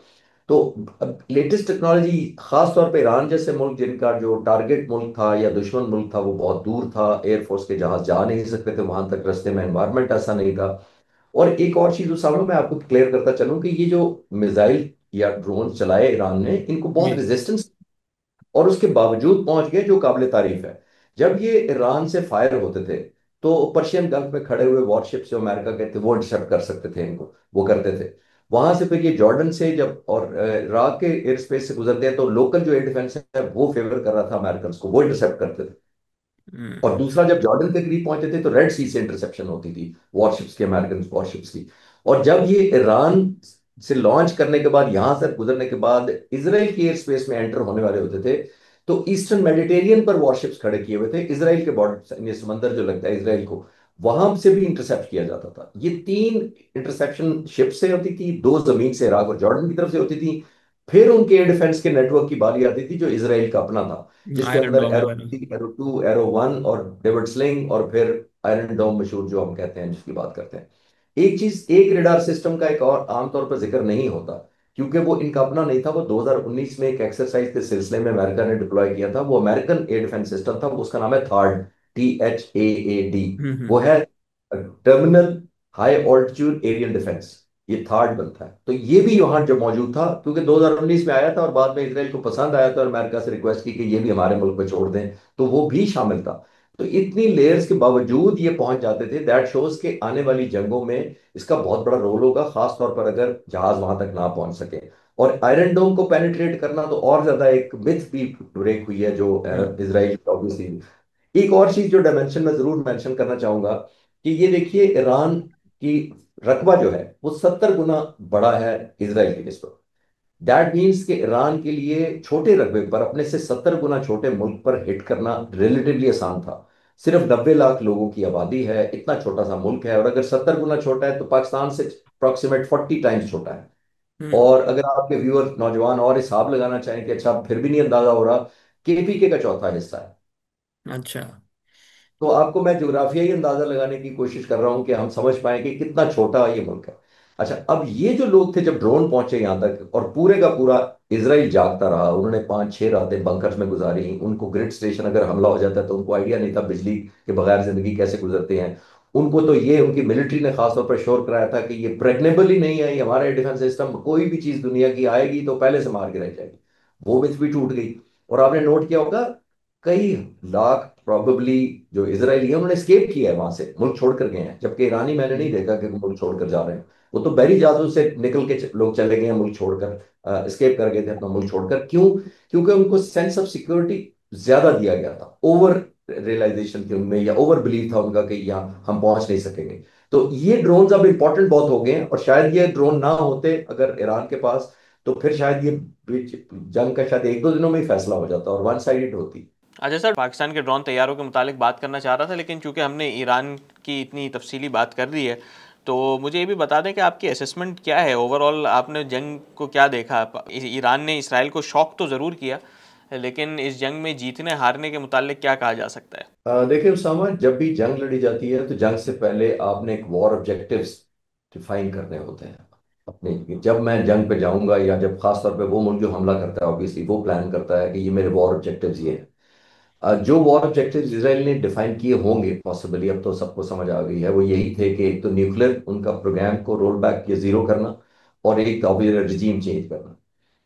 तो अब लेटेस्ट टेक्नोलॉजी, खास तौर पे ईरान जैसे मुल्क जिनका जो टारगेट मुल्क था या दुश्मन मुल्क था वो बहुत दूर था, एयरफोर्स के जहाज जा नहीं सकते थे वहां तक, रास्ते में एनवायरनमेंट ऐसा नहीं था। और एक और चीज उस सामने मैं आपको क्लियर करता चलूं कि ये जो मिसाइल या ड्रोन चलाए ईरान ने, इनको बहुत जी। रेजिस्टेंस, और उसके बावजूद पहुंच गए, जो काबिल तारीफ है। जब ये ईरान से फायर होते थे तो पर्शियन गल्फ में खड़े हुए वॉरशिप जो अमेरिका के थे वो इंटरसेप्ट कर सकते थे इनको, वो करते थे। वहां से फिर ये जॉर्डन से जब और इराक के एयर स्पेस से गुजरते हैं तो लोकल जो एयर डिफेंस है वो फेवर कर रहा था अमेरिकन को, वो इंटरसेप्ट करते थे। और हम्म। दूसरा, जब जॉर्डन के करीब पहुंचे थे तो रेड सी से इंटरसेप्शन होती थी वॉरशिप्स की, अमेरिकन वॉरशिप्स की। और जब ये ईरान से लॉन्च करने के बाद, यहां से गुजरने के बाद इसराइल की एयर स्पेस में एंटर होने वाले होते थे, तो ईस्टर्न मेडिटेरियन पर वॉरशिप्स खड़े किए हुए थे इसराइल के बॉर्डर, ये समंदर जो लगता है इसराइल को, वहां से भी इंटरसेप्ट किया जाता था। ये तीन इंटरसेप्शन शिप से होती थी, दो जमीन से इराक और जॉर्डन की तरफ से होती थी। फिर उनके एयर डिफेंस के नेटवर्क की बारी आती थी जो इसराइल का अपना था, जिसके आयरन अंदर डोम एरो वगैरह। 3, एरो 2, एरो 1 और डेविड स्लिंग, और फिर आयरन डोम मशहूर जो हम कहते हैं, जिसकी बात करते हैं। एक चीज, एक रेडार सिस्टम का एक और आमतौर पर जिक्र नहीं होता, क्योंकि वो इनका अपना नहीं था। वो 2019 में एक एक्सरसाइज के सिलसिले में अमेरिका ने डिप्लॉय किया था, वो अमेरिकन एयर डिफेंस सिस्टम था, उसका नाम है थार्ड, THAAD। वो हम्म। है terminal high altitude aerial defence, ये थार्ड बनता है। तो ये भी वहां जो मौजूद था, क्योंकि 2019 में आया था और बाद में इसराइल को पसंद आया था और अमेरिका से रिक्वेस्ट की कि ये भी हमारे मुल्क में छोड़ दें, तो वो भी शामिल था। तो इतनी लेयर्स के बावजूद ये पहुंच जाते थे। दैट शोज के आने वाली जंगों में इसका बहुत बड़ा रोल होगा, खास तौर पर अगर जहाज वहां तक ना पहुंच सके। और आयरन डोम को पेनिट्रेट करना तो और ज्यादा एक मिथ भी ब्रेक हुई है जो हम्म। Israel obviously. एक और चीज जो डायमेंशन में जरूर मेंशन करना चाहूंगा कि ये देखिए, ईरान की रकबा जो है वो 70 गुना बड़ा है इसराइल के निस्बत। दैट मीन्स कि ईरान के लिए छोटे रकबे पर अपने से 70 गुना छोटे मुल्क पर हिट करना रिलेटिवली आसान था। सिर्फ 90 लाख लोगों की आबादी है, इतना छोटा सा मुल्क है, और अगर 70 गुना छोटा है तो पाकिस्तान से अप्रोक्सीमेट 40 टाइम्स छोटा है। हम्म। और अगर आपके व्यूअर नौजवान और हिसाब लगाना चाहें कि अच्छा फिर भी नहीं अंदाजा हो रहा, KPK का चौथा हिस्सा है। अच्छा। तो आपको मैं ज्योग्राफियाई अंदाजा लगाने की कोशिश कर रहा हूं कि हम समझ पाए कि कितना छोटा ये मुल्क है। अच्छा, अब ये जो लोग थे जब ड्रोन पहुंचे यहां तक, और पूरे का पूरा इसराइल जागता रहा, उन्होंने 5-6 रातें बंकर्स में गुजारी, उनको ग्रिड स्टेशन अगर हमला हो जाता है तो उनको आइडिया नहीं था बिजली के बगैर जिंदगी कैसे गुजरते हैं। उनको तो ये उनकी मिलिट्री ने खासतौर पर श्योर कराया था कि ये प्रेग्नेबल ही नहीं है, ये हमारा डिफेंस सिस्टम, कोई भी चीज दुनिया की आएगी तो पहले से मार के रह जाएगी। वो मिथ भी टूट गई। और आपने नोट किया होगा, कई लाख प्रोबेबली जो इसराइली है उन्होंने स्केप किया है वहां से, मुल्क छोड़कर गए हैं, जबकि ईरानी मैंने नहीं देखा कि वो मुल्क छोड़कर जा रहे हैं। वो तो बहरी जहाजों से निकल के लोग चले गए हैं मुल्क छोड़कर, स्केप कर गए थे अपना मुल्क छोड़कर। क्यों? क्योंकि उनको सेंस ऑफ सिक्योरिटी ज्यादा दिया गया था, ओवर रियलाइजेशन थी उनमें, या ओवर बिलीव था उनका कि यहाँ हम पहुंच नहीं सकेंगे। तो ये ड्रोन अब इंपॉर्टेंट बहुत हो गए हैं, और शायद ये ड्रोन ना होते अगर ईरान के पास, तो फिर शायद ये जंग का शायद 1-2 दिनों में ही फैसला हो जाता और वन साइडेड होती। अच्छा सर, पाकिस्तान के ड्रोन तैयारों के मुतालिक बात करना चाह रहा था, लेकिन चूंकि हमने ईरान की इतनी तफसीली बात कर दी है, तो मुझे ये भी बता दें कि आपकी असेसमेंट क्या है ओवरऑल, आपने जंग को क्या देखा? ईरान ने इसराइल को शॉक तो ज़रूर किया, लेकिन इस जंग में जीतने हारने के मुतालिक क्या कहा जा सकता है? देखिए उसामा, जब भी जंग लड़ी जाती है तो जंग से पहले आपने एक वॉर ऑब्जेक्टिव्स डिफाइन करने होते हैं अपने। जब मैं जंग पे जाऊंगा, या जब खास तौर पे वो मुल्क जो हमला करता है ऑब्वियसली वो प्लान करता है कि ये मेरे वॉर ऑब्जेक्टिव्स ये हैं। जो वॉर ऑब्जेक्टिव्स इसराइल ने डिफाइन किए होंगे पॉसिबली, अब तो सबको समझ आ गई है, वो यही थे कि एक तो न्यूक्लियर उनका प्रोग्राम को रोल बैक या जीरो करना, और एक ऑब्वियसली रिजीम चेंज करना।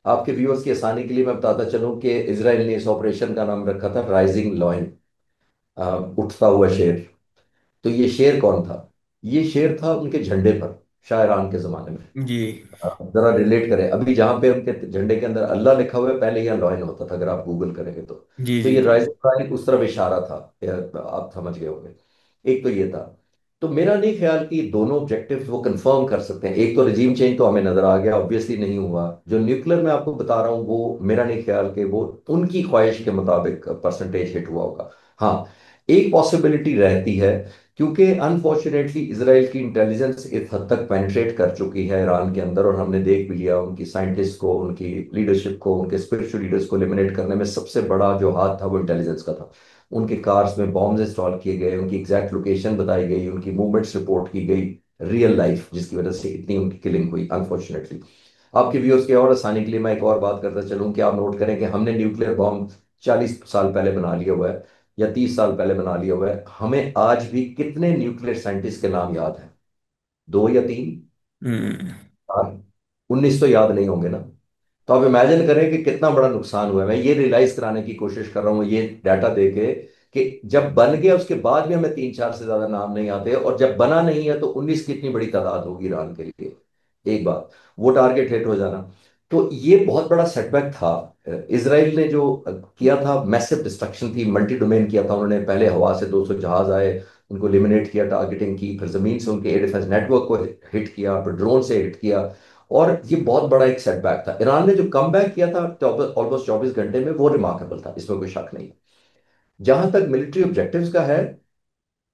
आपके व्यूअर्स की आसानी के लिए मैं बताता चलूं कि इसराइल ने इस ऑपरेशन का नाम रखा था राइजिंग लॉयन, उठता हुआ शेर। तो ये शेर कौन था? ये शेर था उनके झंडे पर, शाहजहां के जमाने में। जी। जरा रिलेट करें, अभी जहां पे उनके झंडे के अंदर अल्लाह लिखा हुआ है, पहले यहाँ लॉयन होता था, अगर आप गूगल करेंगे तो। जी। तो जी। ये जी। राइजिंग लॉयन उस तरफ इशारा था, आप समझ गए होंगे। एक तो ये था। तो मेरा नहीं ख्याल कि दोनों ऑब्जेक्टिव्स वो कंफर्म कर सकते हैं। एक तो रिजीम चेंज तो हमें नजर आ गया, ऑब्वियसली नहीं हुआ। जो न्यूक्लियर मैं आपको बता रहा हूँ वो मेरा नहीं ख्याल कि वो उनकी ख्वाहिश के मुताबिक परसेंटेज हिट हुआ होगा। हाँ, एक पॉसिबिलिटी रहती है, क्योंकि अनफॉर्चुनेटली इसराइल की इंटेलिजेंस इस हद तक पेनिट्रेट कर चुकी है ईरान के अंदर, और हमने देख भी लिया उनकी साइंटिस्ट को, उनकी लीडरशिप को, उनके स्पिरिचुअल लीडर्स को एलिमिनेट करने में सबसे बड़ा जो हाथ था वो इंटेलिजेंस का था। उनके कार्स में बॉम्ब्स इंस्टॉल किए गए, उनकी एग्जैक्ट लोकेशन बताई गई, उनकी मूवमेंट्स रिपोर्ट की गई, रियल लाइफ, जिसकी वजह से इतनी उनकी किलिंग हुई अनफॉर्चुनेटली। आपके व्यूअर्स के और आसानी के लिए मैं एक और बात करता चलूं कि आप नोट करें कि हमने न्यूक्लियर बॉम्ब 40 साल पहले बना लिया हुआ है या 30 साल पहले बना लिया हुआ है। हमें आज भी कितने न्यूक्लियर साइंटिस्ट के नाम याद है? दो या तीन? हम्म। चार? 19 तो याद नहीं होंगे ना। तो आप इमेजिन करें कि कितना बड़ा नुकसान हुआ है। मैं ये रियलाइज कराने की कोशिश कर रहा हूँ ये डाटा देके कि जब बन गया उसके बाद भी हमें तीन चार से ज्यादा नाम नहीं आते, और जब बना नहीं है तो 19 की इतनी बड़ी तादाद होगी ईरान के लिए। एक बात, वो टारगेट हिट हो जाना, तो ये बहुत बड़ा सेटबैक था। इसराइल ने जो किया था मैसिव डिस्ट्रक्शन थी, मल्टी डोमेन किया था उन्होंने। पहले हवा से 200 जहाज आए, उनको एलिमिनेट किया, टारगेटिंग की, फिर जमीन से उनके एयर डिफेंस नेटवर्क को हिट किया, फिर ड्रोन से हिट किया। और ये बहुत बड़ा एक सेटबैक था। ईरान ने जो कम बैक किया था ऑलमोस्ट 24 घंटे में, वो रिमार्केबल था, इसमें कोई शक नहीं। जहां तक मिलिट्री ऑब्जेक्टिव्स का है,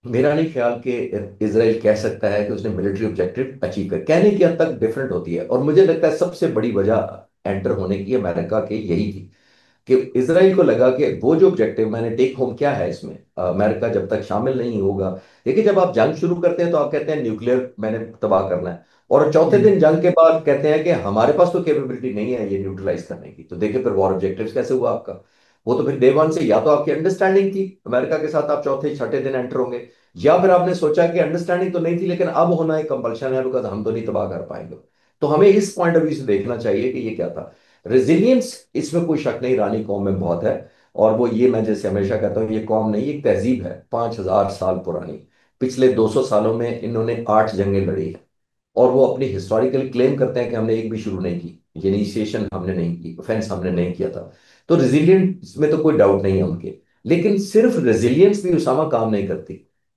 मेरा नहीं ख्याल कि इसराइल कह सकता है कि उसने मिलिट्री ऑब्जेक्टिव अचीव कर। कहने की हद तक डिफरेंट होती है, और मुझे लगता है सबसे बड़ी वजह एंटर होने की अमेरिका के यही थी कि इसराइल को लगा कि वो जो ऑब्जेक्टिव मैंने, टेक होम क्या है इसमें, अमेरिका जब तक शामिल नहीं होगा। देखिए, जब आप जंग शुरू करते हैं तो आप कहते हैं न्यूक्लियर मैंने तबाह करना है, और चौथे हम्म। दिन जंग के बाद कहते हैं कि हमारे पास तो कैपेबिलिटी नहीं है ये न्यूट्रलाइज करने की। तो देखिए फिर वॉर ऑब्जेक्टिव्स कैसे हुआ आपका? वो तो फिर डे वन से या तो आपकी अंडरस्टैंडिंग थी अमेरिका के साथ, आप चौथे छठे दिन एंटर होंगे, या फिर आपने सोचा कि अंडरस्टैंडिंग तो नहीं थी लेकिन अब होना एक कंपल्शन है, बिकॉज हम तो नहीं तबाह कर पाएंगे। तो हमें इस पॉइंट ऑफ व्यू से देखना चाहिए कि ये क्या था। रेजिलियंस, इसमें कोई शक नहीं, ईरानी कौम में बहुत है। और वो, ये मैं जैसे हमेशा कहता हूँ, ये कौम नहीं, एक तहजीब है 5,000 साल पुरानी। पिछले 200 सालों में इन्होंने 8 जंगें लड़ी हैं, और वो अपनी हिस्टोरिकल क्लेम करते हैं कि हमने एक भी शुरू नहीं की, ये इनिशिएशन हमने नहीं की, ऑफेंस हमने नहीं किया था। तो रेजिलियंस में तो कोई डाउट नहीं है उनके। लेकिन सिर्फ रेजिलियंस भी उसामा काम नहीं करती।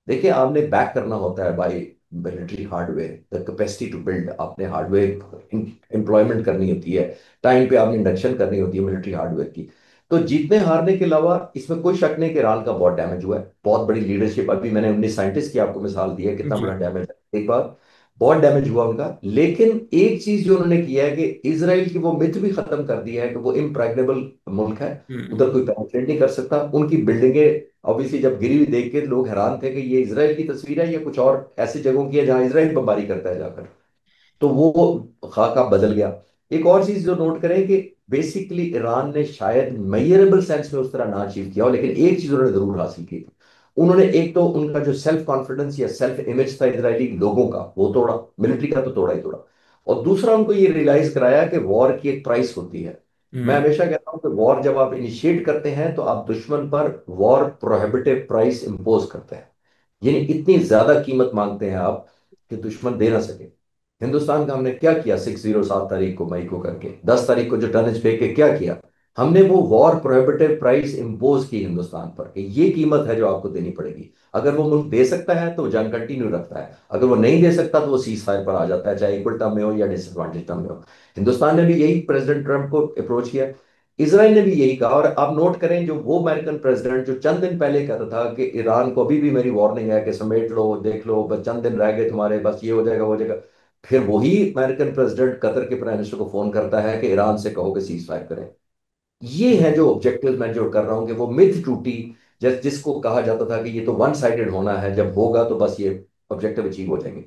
देखिए, आपने बैक करना होता है by military hardware, the capacity to build. आपने हार्डवेयर एम्प्लॉयमेंट करनी होती है, टाइम पे आपने इंडक्शन करनी होती है मिलिट्री हार्डवेयर की। तो जीतने हारने के अलावा इसमें कोई शक नहीं कि ईरान का बहुत डैमेज हुआ है, बहुत बड़ी लीडरशिप। अभी मैंने 19 साइंटिस्ट की आपको मिसाल दी है, कितना जी। बड़ा डैमेज है एक बार, बहुत डैमेज हुआ उनका। लेकिन एक चीज जो उन्होंने किया है कि इसराइल की वो मिथ भी खत्म कर दी है कि वो इम्प्रेग्नेबल मुल्क है, हम्म। उधर कोई पेनिट्रेट नहीं कर सकता। उनकी बिल्डिंगें ऑब्वियसली जब गिरी हुई देख के लोग हैरान थे कि ये इसराइल की तस्वीर है या कुछ और ऐसी जगहों की है जहां इसराइल बमबारी करता है जाकर। तो वो खाका बदल गया। एक और चीज जो नोट करें कि बेसिकली ईरान ने शायद मेजरेबल सेंस में उस तरह ना अचीव किया हो, लेकिन एक चीज उन्होंने जरूर हासिल की थी। उन्होंने एक तो उनका जो सेल्फ कॉन्फिडेंस या सेल्फ इमेज था इसराइली लोगों का, वो तोड़ा, मिलिट्री का तो तोड़ा ही तोड़ा। और दूसरा, उनको ये रियलाइज कराया कि वॉर की एक प्राइस होती है। मैं हम्म। हमेशा कहता हूं कि वॉर जब आप इनिशिएट करते हैं तो आप दुश्मन पर वॉर प्रोहिबिटिव प्राइस इंपोज करते हैं, यानी इतनी ज्यादा कीमत मांगते हैं आप कि दुश्मन दे ना सके। हिंदुस्तान का हमने क्या किया 7 तारीख को, मई को करके, 10 तारीख को जो टनज फेंक के क्या किया, हमने वो वॉर प्रोहिबिटिव प्राइस इंपोज की हिंदुस्तान पर कि ये कीमत है जो आपको देनी पड़ेगी। अगर वो मुल्क दे सकता है तो जंग कंटिन्यू रखता है, अगर वो नहीं दे सकता तो वो सीज फायर पर आ जाता है, चाहे इक्वल टर्म में हो या डिसएडवांटेज टर्म में हो। हिंदुस्तान ने भी यही प्रेसिडेंट ट्रंप को अप्रोच किया, इसराइल ने भी यही कहा। और आप नोट करें, जो वो अमेरिकन प्रेसिडेंट जो चंद दिन पहले कहता था कि ईरान को अभी भी मेरी वार्निंग है कि समेट लो, देख लो, बस चंद दिन रह गए तुम्हारे, बस ये हो जाएगा वो हो जाएगा। फिर वही अमेरिकन प्रेसिडेंट कतर के प्राइम मिनिस्टर को फोन करता है कि ईरान से कहो कि सीज फायर करें। ये है जो ऑब्जेक्टिव मैं जो कर रहा हूं कि वो मिथ टूटी। जिसको कहा जाता था कि ये तो वन साइडेड होना है, जब होगा तो बस ये ऑब्जेक्टिव अचीव हो जाएंगे।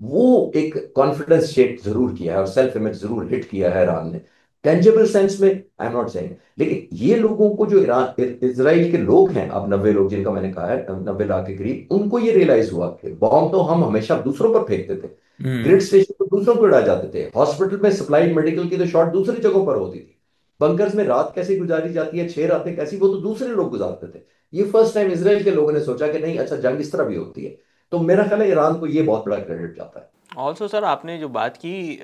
वो एक कॉन्फिडेंस शेक जरूर किया है और सेल्फ इमेज जरूर हिट किया है ईरान ने, टेंजिबल सेंस में आई एम नॉट सेइंग। लेकिन ये लोगों को, जो ईरान इसराइल के लोग हैं, अब 90 लोग जिनका मैंने कहा है, 90 लाख के करीब, उनको ये रियलाइज हुआ कि बॉम्ब तो हम हमेशा दूसरों पर फेंकते थे, हम्म। ग्रिड स्टेशन पर दूसरों को उड़ा जाते थे, हॉस्पिटल में सप्लाई मेडिकल की तो शॉट दूसरी जगहों पर होती थी, बंकर्स में रात कैसे गुजारी जाती है, 6 रातें कैसी, वो तो दूसरे लोग गुजारते थे। ये फर्स्ट टाइम इसराइल के लोगों ने सोचा कि नहीं, अच्छा जंग इस तरह भी होती है। तो मेरा ख्याल है ईरान को ये बहुत बड़ा क्रेडिट जाता है। ऑल्सो सर, आपने जो बात की,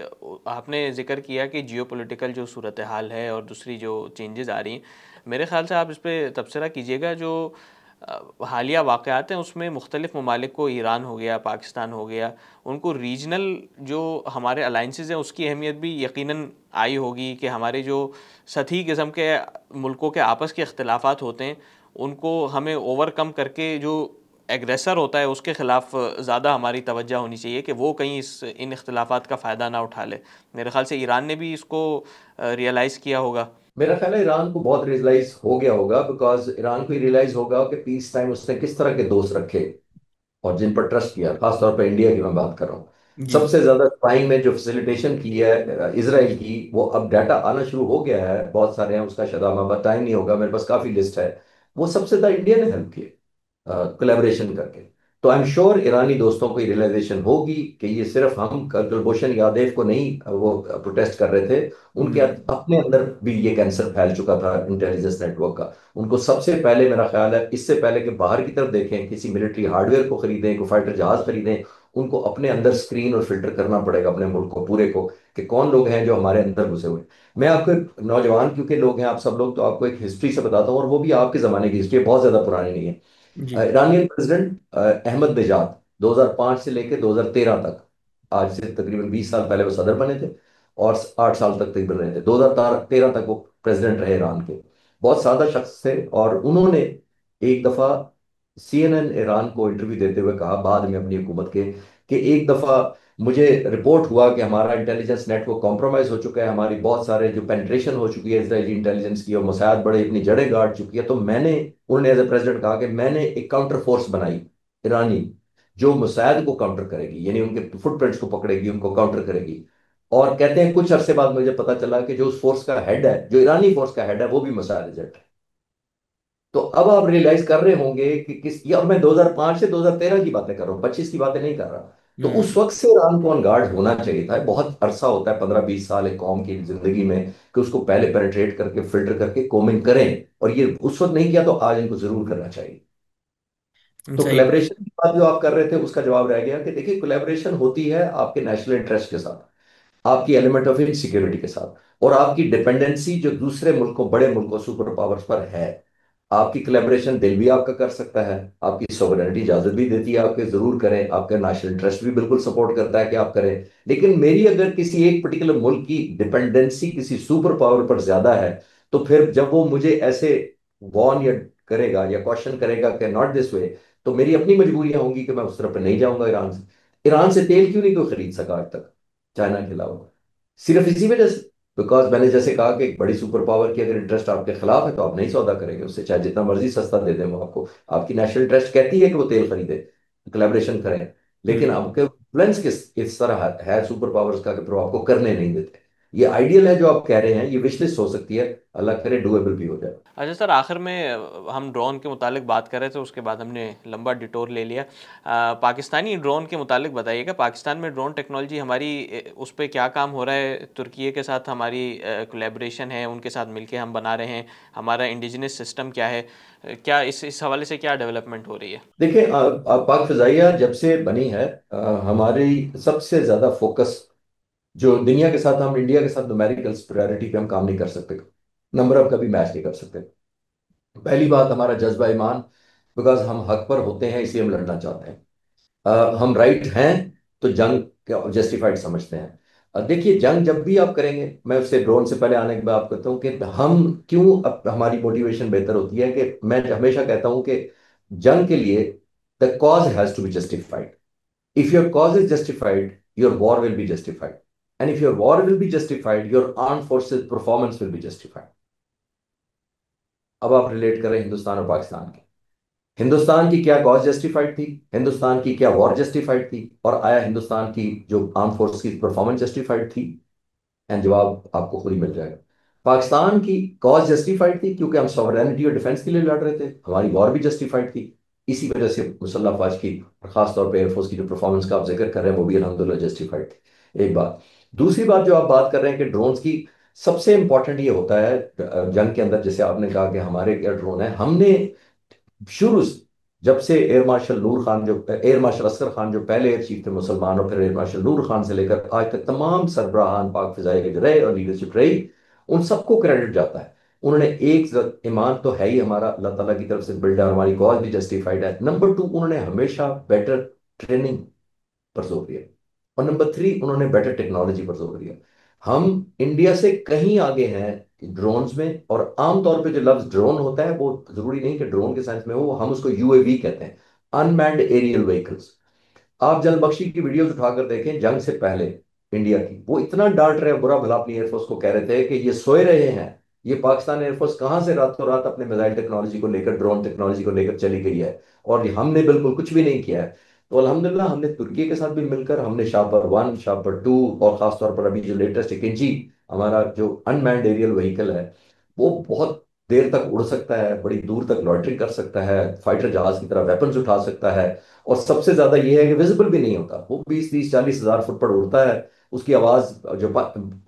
आपने जिक्र किया कि जियोपॉलिटिकल जो सूरत हाल है और दूसरी जो चेंजेस आ रही हैं, मेरे ख्याल से आप इस पर तबसरा कीजिएगा। जो हालिया वाक़यात हैं उसमें मुख्तलिफ़ ममालिक को, ईरान हो गया, पाकिस्तान हो गया, उनको रीजनल जो हमारे अलाइंसेस हैं उसकी अहमियत भी यकीनन आई होगी कि हमारे जो सतही किस्म के मुल्कों के आपस के अख्तिलाफ़ात होते हैं उनको हमें ओवरकम करके जो एग्रेसर होता है उसके ख़िलाफ़ ज़्यादा हमारी तवज्जो होनी चाहिए कि वो कहीं इन इख्तिलाफ़ात का फ़ायदा ना उठा ले। मेरे ख़्याल से ईरान ने भी इसको रियलाइज़ किया होगा। मेरा ख्याल है ईरान को बहुत रियलाइज हो गया होगा, बिकॉज ईरान को रियलाइज होगा कि पीस टाइम उसने किस तरह के दोस्त रखे और जिन पर ट्रस्ट किया, खासतौर पर इंडिया की मैं बात कर रहा हूँ। जी। सबसे ज्यादा स्पाइंग में जो फैसिलिटेशन की है इसराइल की, वो अब डाटा आना शुरू हो गया है, बहुत सारे हैं, उसका शायद हमें टाइम नहीं होगा, मेरे पास काफी लिस्ट है। वो सबसे ज्यादा इंडिया ने हेल्प की कोलेबोरेशन करके। तो आई एम श्योर ईरानी दोस्तों को रियलाइजेशन होगी कि ये सिर्फ हम कुलभूषण यादव को नहीं वो प्रोटेस्ट कर रहे थे, उनके हम्म। अपने अंदर भी ये कैंसर फैल चुका था इंटेलिजेंस नेटवर्क का। उनको सबसे पहले, मेरा ख्याल है इससे पहले कि बाहर की तरफ देखें, किसी मिलिट्री हार्डवेयर को खरीदें, को फाइटर जहाज खरीदें, उनको अपने अंदर स्क्रीन और फिल्टर करना पड़ेगा अपने मुल्क को पूरे को, कि कौन लोग हैं जो हमारे अंदर घुसे हुए हैं। मैं आपको नौजवान क्योंकि लोग हैं आप सब लोग, तो आपको एक हिस्ट्री से बताता हूँ, और वो भी आपके जमाने की हिस्ट्री है, बहुत ज्यादा पुरानी नहीं है। जी। ईरानियन प्रेसिडेंट अहमद नेजाद 2005 से लेकर 2013 तक, आज से तकरीबन 20 साल पहले वो सदर बने थे, और 8 साल तक तकरीबन रहे थे, 2013 तक वो प्रेसिडेंट रहे ईरान के। बहुत सादा शख्स थे, और उन्होंने एक दफा CNN ईरान को इंटरव्यू देते हुए कहा बाद में अपनी हुकूमत के, कि एक दफा मुझे रिपोर्ट हुआ कि हमारा इंटेलिजेंस नेटवर्क कॉम्प्रोमाइज हो चुका है, हमारी बहुत सारे जो पेनिट्रेशन हो चुकी है इसराइली इंटेलिजेंस की, और मोसाद बड़े अपनी जड़ें गाड़ चुकी है। तो मैंने, उन्होंने एज ए प्रेसिडेंट कहा कि मैंने एक काउंटर फोर्स बनाई ईरानी, जो मोसाद को काउंटर करेगी, यानी उनके फुटप्रिंट्स को पकड़ेगी, उनको काउंटर करेगी। और कहते हैं कुछ अरसे बाद मुझे पता चला कि जो उस फोर्स का हेड है, जो ईरानी फोर्स का हेड है, वो भी मोसाद एजेंट है। तो अब आप रियलाइज कर रहे होंगे कि किस, ये अब मैं 2005 से 2013 की बातें कर रहा हूँ, 25 की बातें नहीं कर रहा। तो उस हम्म। वक्त से ईरान को ऑन गार्ड होना चाहिए था। बहुत अरसा होता है, 15-20 साल एक कौम की जिंदगी में, कि उसको पहले पेनिट्रेट करके फिल्टर करके कोमिंग करें, और ये उस वक्त नहीं किया, तो आज इनको जरूर करना चाहिए। तो सही बात। कोलेबोरेशन की बात जो आप कर रहे थे, उसका जवाब रह गया कि देखिए, कोलेबोरेशन होती है आपके नेशनल इंटरेस्ट के साथ, आपकी एलिमेंट ऑफ इनसिक्योरिटी के साथ, और आपकी डिपेंडेंसी जो दूसरे मुल्कों, बड़े मुल्कों, सुपर पावर्स पर है। आपकी कोलेबोरेशन दिल भी आपका कर सकता है, आपकी सोवरेनिटी इजाजत भी देती है आपके जरूर करें, आपका नेशनल इंटरेस्ट भी बिल्कुल सपोर्ट करता है कि आप करें। लेकिन मेरी अगर किसी एक पर्टिकुलर मुल्क की डिपेंडेंसी किसी सुपर पावर पर ज्यादा है, तो फिर जब वो मुझे ऐसे वॉर्न या करेगा या क्वेश्चन करेगा कि नॉट दिस वे, तो मेरी अपनी मजबूरियां होंगी कि मैं उस तरफ पे नहीं जाऊंगा। ईरान से तेल क्यों नहीं कोई खरीद सका आज तक, चाइना के अलावा? सिर्फ इसी वजह से, बिकॉज मैंने जैसे कहा कि एक बड़ी सुपर पावर की अगर इंटरेस्ट आपके खिलाफ है, तो आप नहीं सौदा करेंगे उससे, चाहे जितना मर्जी सस्ता दे दें वो आपको। आपकी नेशनल इंटरेस्ट कहती है कि वो तेल खरीदे, कोलैबोरेशन करें, लेकिन हम्म। आपके इन्फ्लुएंस किस तरह है सुपर पावर्स का, कि फिर वो आपको करने नहीं देते। ये आइडियल है जो आप कह रहे हैं, ये विशलिस्ट हो सकती है, अल्लाह करे डुएबल भी हो जाए। अच्छा सर, आखिर में हम ड्रोन के मुतालिक बात कर रहे थे, उसके बाद हमने लंबा डिटोर ले लिया। पाकिस्तानी ड्रोन के मुतालिक बताइएगा, पाकिस्तान में ड्रोन टेक्नोलॉजी हमारी उस पर क्या काम हो रहा है? तुर्की के साथ हमारी कोलैबोरेशन है, उनके साथ मिलके हम बना रहे हैं, हमारा इंडिजिनस सिस्टम क्या है? क्या इस हवाले से क्या डेवलपमेंट हो रही है? देखिए, पाक फिजाइया जब से बनी है, हमारी सबसे ज्यादा फोकस, जो दुनिया के साथ, हम इंडिया के साथ न्यूमेरिकल सुपरियॉरिटी पे हम काम नहीं कर सकते, नंबर ऑफ कभी मैच नहीं कर सकते। पहली बात, हमारा जज्बा ईमान, बिकॉज हम हक पर होते हैं इसलिए हम लड़ना चाहते हैं। हम राइट हैं, तो जंग जस्टिफाइड समझते हैं। देखिए, जंग जब भी आप करेंगे, मैं उससे ड्रोन से पहले आने के बाद आप कहता हूँ कि हम क्यों, अब हमारी मोटिवेशन बेहतर होती है, कि मैं हमेशा कहता हूँ कि जंग के लिए the cause has to be justified. If your cause is justified, your war will be justified, and if your war will be justified, your arm forces performance will be justified. अब आप रिलेट करें हिंदुस्तान और पाकिस्तान के, हिंदुस्तान की क्या cause justified थी, हिंदुस्तान की क्या वॉर जस्टिफाइड थी, और आया हिंदुस्तान की जो आर्म फोर्स की परफॉर्मेंस जस्टिफाइड थी? एंड जवाब आपको खुद ही मिल जाएगा। पाकिस्तान की कॉज जस्टिफाइड थी क्योंकि हम सॉवरेनिटी और डिफेंस के लिए लड़ रहे थे, हमारी वॉर भी जस्टिफाइड थी। इसी वजह से मुसल्लह अफवाज की, और खासतौर पर एयरफोर्स की जो परफॉर्मेंस का आप जिक्र कर रहे हैं, वो भी अल्हम्दुलिल्लाह जस्टिफाइड थी। एक बात। दूसरी बात जो आप बात कर रहे हैं कि ड्रोन्स की, सबसे इंपॉर्टेंट ये होता है जंग के अंदर, जैसे आपने कहा कि हमारे क्या ड्रोन है, हमने शुरू से, जब से एयर मार्शल नूर खान, जो एयर मार्शल असगर खान जो पहले एयर चीफ थे मुसलमान, और फिर एयर मार्शल नूर खान से लेकर आज तक तमाम सरबराहान पाक फिजाई के जो रहे और लीडरशिप रही, उन सबको क्रेडिट जाता है। उन्होंने एक ईमान तो है ही हमारा अल्लाह ताला की तरफ से बिल्ड है, और हमारी कॉज भी जस्टिफाइड है। नंबर 2, उन्होंने हमेशा बेटर ट्रेनिंग पर जोर दिया, और नंबर 3, उन्होंने बेटर टेक्नोलॉजी पर जोर दिया। हम इंडिया से कहीं आगे हैं ड्रोन्स में, और आमतौर पे जो लफ्ज ड्रोन होता है, वो जरूरी नहीं कि ड्रोन के सेंस में हो, हम उसको UAV कहते हैं, अनमैन्ड एरियल व्हीकल्स। आप जल बख्शी की वीडियोस उठाकर देखें, जंग से पहले इंडिया की, वो इतना डांट रहे, बुरा भला अपनी एयरफोर्स को कह रहे थे कि ये सोए रहे हैं, ये पाकिस्तान एयरफोर्स कहाँ से रातों रात अपने मिसाइल टेक्नोलॉजी को लेकर, ड्रोन टेक्नोलॉजी को लेकर चली गई है, और हमने बिल्कुल कुछ भी नहीं किया है। तो अल्हम्दुलिल्लाह हमने तुर्की के साथ भी मिलकर हमने शापर 1, शापर 2, और खासतौर पर अभी जो लेटेस्ट इकिंची हमारा जो अनमैन्ड एरियल व्हीकल है, वो बहुत देर तक उड़ सकता है, बड़ी दूर तक लॉइटरिंग कर सकता है, फाइटर जहाज की तरह वेपन्स उठा सकता है। और सबसे ज्यादा ये है कि विजिबल भी नहीं होता, वो 20, 30, 40 हजार फुट पर उड़ता है। उसकी आवाज जो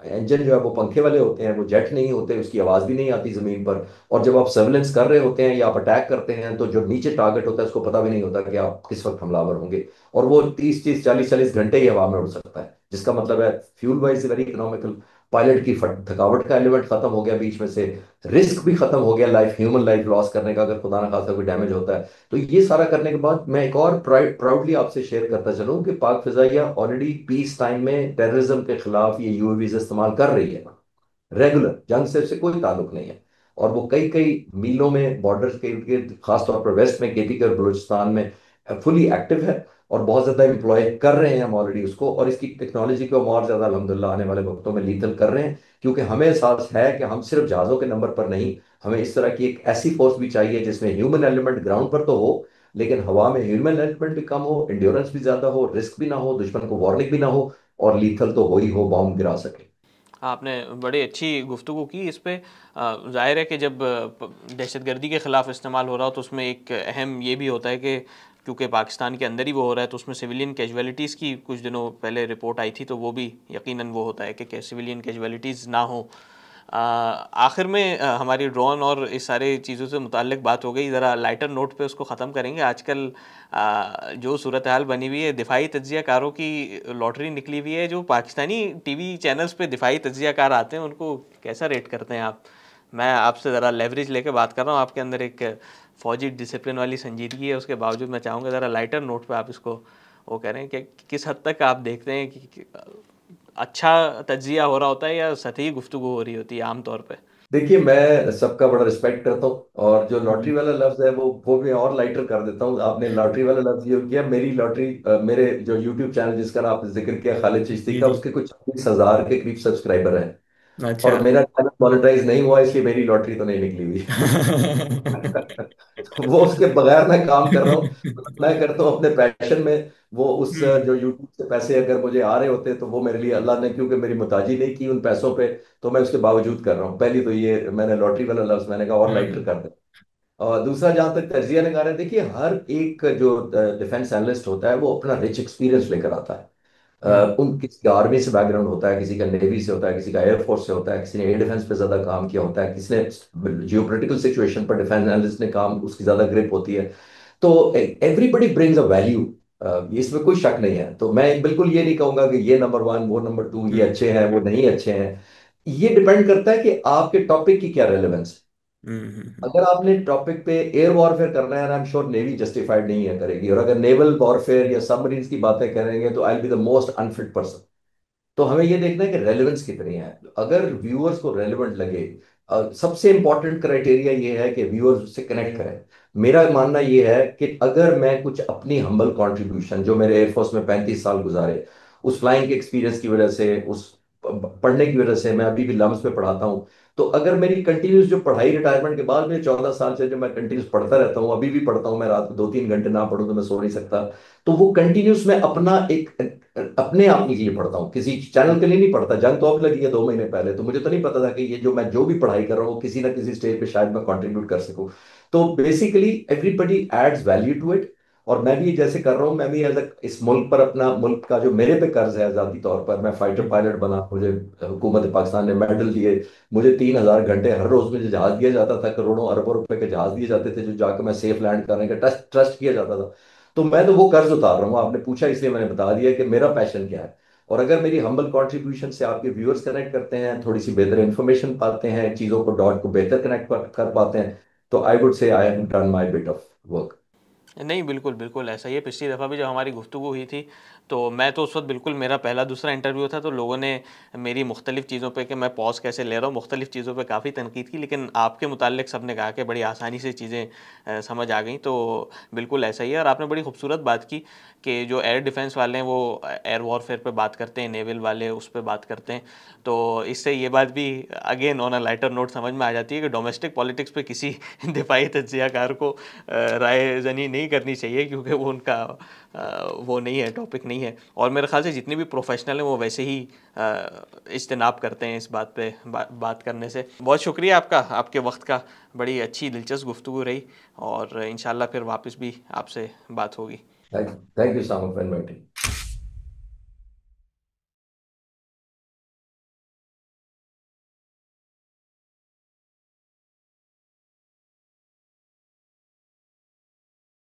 इंजन जो है वो पंखे वाले होते हैं, वो जेट नहीं होते, उसकी आवाज भी नहीं आती जमीन पर। और जब आप सर्वेलेंस कर रहे होते हैं या आप अटैक करते हैं, तो जो नीचे टारगेट होता है उसको पता भी नहीं होता कि आप किस वक्त हमलावर होंगे। और वो 30, 30, 40, 40 घंटे ही हवा में उड़ सकता है, जिसका मतलब है fuel wise very economical. Pilot की थकावट का एलिमेंट खत्म हो गया बीच में से, रिस्क भी खत्म हो गया लाइफ, ह्यूमन लाइफ लॉस करने का, अगर खुदा ना खास्ता कोई डैमेज होता है। तो ये सारा करने के बाद मैं एक और प्राउडली आपसे शेयर करता चलूं कि पाक फिजाइया ऑलरेडी पीस टाइम में टेररिज्म के खिलाफ ये यूएवीज इस्तेमाल कर रही है, रेगुलर, जंग से इससे कोई ताल्लुक नहीं है। और वो कई कई मीलों में बॉर्डर के इर्द गिर्द, खासतौर पर वेस्ट में केपी के और बलूचिस्तान में फुली एक्टिव है, और बहुत ज्यादा एम्प्लॉय कर रहे हैं हम ऑलरेडी उसको। और इसकी टेक्नोलॉजी को हम और ज्यादा अल्हम्दुलिल्लाह आने वाले वक्तों में लीथल कर रहे हैं, क्योंकि हमें एहसास है कि हम सिर्फ जहाजों के नंबर पर नहीं, हमें इस तरह की एक ऐसी फोर्स भी चाहिए जिसमें ह्यूमन एलिमेंट ग्राउंड पर तो हो, लेकिन हवा में ह्यूमन एलिमेंट भी कम हो, इंड्योरेंस भी ज्यादा हो, रिस्क भी ना हो, दुश्मन को वार्निंग भी ना हो, और लीथल तो हो ही हो, बॉम्ब गिरा सके। आपने बड़ी अच्छी गुफ्तगू की इस पे। ज़ाहिर है कि जब दहशतगर्दी के ख़िलाफ़ इस्तेमाल हो रहा हो तो उसमें एक अहम ये भी होता है कि क्योंकि पाकिस्तान के अंदर ही वो हो रहा है, तो उसमें सिविलियन कैजुअलिटीज़ की कुछ दिनों पहले रिपोर्ट आई थी, तो वो भी यकीनन वो होता है कि सिविलियन कैजुअलिटीज़ ना हो। आखिर में हमारी ड्रोन और इस सारे चीज़ों से मुताल्लिक बात हो गई, ज़रा लाइटर नोट पे उसको ख़त्म करेंगे। आजकल जो सूरत हाल बनी हुई है, दिफाई तज्ज़ियाकारों की लॉटरी निकली हुई है। जो पाकिस्तानी टीवी चैनल्स पे दिफाई तज्ज़ियाकार आते हैं उनको कैसा रेट करते हैं आप? मैं आपसे ज़रा लेवरेज लेके बात कर रहा हूँ, आपके अंदर एक फ़ौजी डिसिप्लिन वाली संजीदगी है, उसके बावजूद मैं चाहूँगा ज़रा लाइटर नोट पे आप इसको वो कह रहे हैं कि किस हद तक आप देखते हैं कि अच्छा तज्जिया हो रहा होता है या सतही गुफ्तगू हो रही होती है आम तौर पे? देखिए, मैं सबका बड़ा रिस्पेक्ट करता हूँ, और जो लॉटरी हम्म। वाला लफ्ज है वो मैं और लाइटर कर देता हूँ। आपने लॉटरी वाला लफ्ज यूज किया, मेरी लॉटरी, मेरे जो यूट्यूब चैनल जिसका आपने जिक्र किया, खालिद चिश्ती जी का, जी। उसके कुछ 20 हजार के करीब सब्सक्राइबर हैं। अच्छा। और मेरा चैनल मोनेटाइज नहीं हुआ, इसलिए मेरी लॉटरी तो नहीं निकली हुई। वो उसके बगैर मैं काम कर रहा हूँ, मैं करता हूँ अपने पैशन में। वो उस हम्म जो यूट्यूब से पैसे अगर मुझे आ रहे होते तो वो मेरे लिए अल्लाह ने क्योंकि मेरी मुताजी नहीं की उन पैसों पे, तो मैं उसके बावजूद कर रहा हूँ। पहली तो ये मैंने लॉटरी वाला लफ्ज मैंने कहा और लाइटर हम्म कर दे। और दूसरा, जहां तक तजिया लगा रहे हैं, देखिए हर एक जो डिफेंस एनालिस्ट होता है वो अपना रिच एक्सपीरियंस लेकर आता है। उन किसी का आर्मी से बैकग्राउंड होता है, किसी का नेवी से होता है, किसी का एयरफोर्स से होता है, किसी ने एयर डिफेंस पे ज्यादा काम किया होता है, किसी ने जियोपॉलिटिकल सिचुएशन पर डिफेंस एनालिस्ट ने काम, उसकी ज्यादा ग्रिप होती है। तो एवरीबडी ब्रिंग्स अ वैल्यू, इसमें कोई शक नहीं है। तो मैं बिल्कुल ये नहीं कहूंगा कि ये नंबर 1 वो नंबर 2, ये हम्म अच्छे हैं वो नहीं अच्छे हैं। ये डिपेंड करता है कि आपके टॉपिक की क्या रेलेवेंस है। हम्म अगर आपने टॉपिक पे एयर वॉरफेयर करना है, I am sure navy justified नहीं है करेगी, और अगर नेवल वॉरफेयर या सबमरीन्स की बातें करेंगे तो I will be the most unfit person. तो हमें ये देखना है कि रेलेवेंस कितनी है, अगर व्यूअर्स को रेलेवेंट लगे। सबसे इंपॉर्टेंट क्राइटेरिया ये है कि व्यूअर्स उससे कनेक्ट करें। मेरा मानना ये है कि अगर मैं कुछ अपनी हम्बल कंट्रीब्यूशन, जो मेरे एयरफोर्स में 35 साल गुजारे, उस फ्लाइंग के एक्सपीरियंस की वजह से, उस पढ़ने की वजह से, मैं अभी भी लम्स में पढ़ाता हूँ। तो अगर मेरी कंटिन्यूस जो पढ़ाई, रिटायरमेंट के बाद में 14 साल से जो मैं कंटिन्यूस पढ़ता रहता हूँ, अभी भी पढ़ता हूँ, मैं रात को 2, 3 घंटे ना पढूं तो मैं सो नहीं सकता। तो वो कंटिन्यूस मैं अपना एक, अपने आप के लिए पढ़ता हूँ, किसी चैनल के लिए नहीं पढ़ता। जंग तो अब लगी है 2 महीने पहले, तो मुझे तो नहीं पता था कि ये जो मैं जो भी पढ़ाई कर रहा हूँ वो किसी ना किसी स्टेज पे शायद मैं कंट्रीब्यूट कर सकूं। तो basically everybody adds value to it. और मैं भी जैसे कर रहा हूँ, मैं भी एज इस मुल्क पर, अपना मुल्क का जो मेरे पे कर्ज है आजादी तौर पर, मैं फाइटर हम्म पायलट बना, मुझे हुकूमत पाकिस्तान ने मेडल दिए, मुझे 3 हजार घंटे हर रोज मुझे जहाज दिया जाता था, करोड़ों अरबों रुपए के जहाज दिए जाते थे, जो जाकर मैं सेफ लैंड करने का ट्रस्ट ट्रस्ट किया जाता था। तो मैं तो वो कर्ज उतार रहा हूँ, आपने पूछा इसलिए मैंने बता दिया कि मेरा पैशन क्या है। और अगर मेरी हम्बल कंट्रीब्यूशन से आपके व्यूअर्स कनेक्ट करते हैं, थोड़ी सी बेहतर इन्फॉर्मेशन पाते हैं, चीज़ों को डॉट को बेहतर कनेक्ट कर पाते हैं, तो I would say I have done my bit of work. नहीं, बिल्कुल, बिल्कुल ऐसा ही है। पिछली दफ़ा भी जब हमारी गुफ्तगू हुई थी, तो मैं तो उस वक़्त बिल्कुल, मेरा पहला दूसरा इंटरव्यू था, तो लोगों ने मेरी मुख्तलिफ़ चीज़ों पे कि मैं पॉज़ कैसे ले रहा हूँ, मुख्तलिफ़ चीज़ों पे काफ़ी तनकीद की, लेकिन आपके मुताल्लिक़ सबने कहा कि बड़ी आसानी से चीज़ें समझ आ गईं। तो बिल्कुल ऐसा ही है। और आपने बड़ी खूबसूरत बात की कि जो एयर डिफेंस वाले हैं वो एयर वॉरफेयर पे बात करते हैं, नेवल वाले उस पे बात करते हैं। तो इससे ये बात भी again on a lighter note समझ में आ जाती है कि डोमेस्टिक पॉलिटिक्स पे किसी दिफाई तज्ज़ियाकार को राय ज़नी नहीं करनी चाहिए, क्योंकि वो उनका वो नहीं है, टॉपिक नहीं है। और मेरे ख़्याल से जितने भी प्रोफेशनल हैं वो वैसे ही इज्तनाब करते हैं इस बात पे बात करने से। बहुत शुक्रिया आपका, आपके वक्त का। बड़ी अच्छी दिलचस्प गुफ्तगू रही, और इंशाल्लाह फिर वापस भी आपसे बात होगी। Thank you so much for inviting.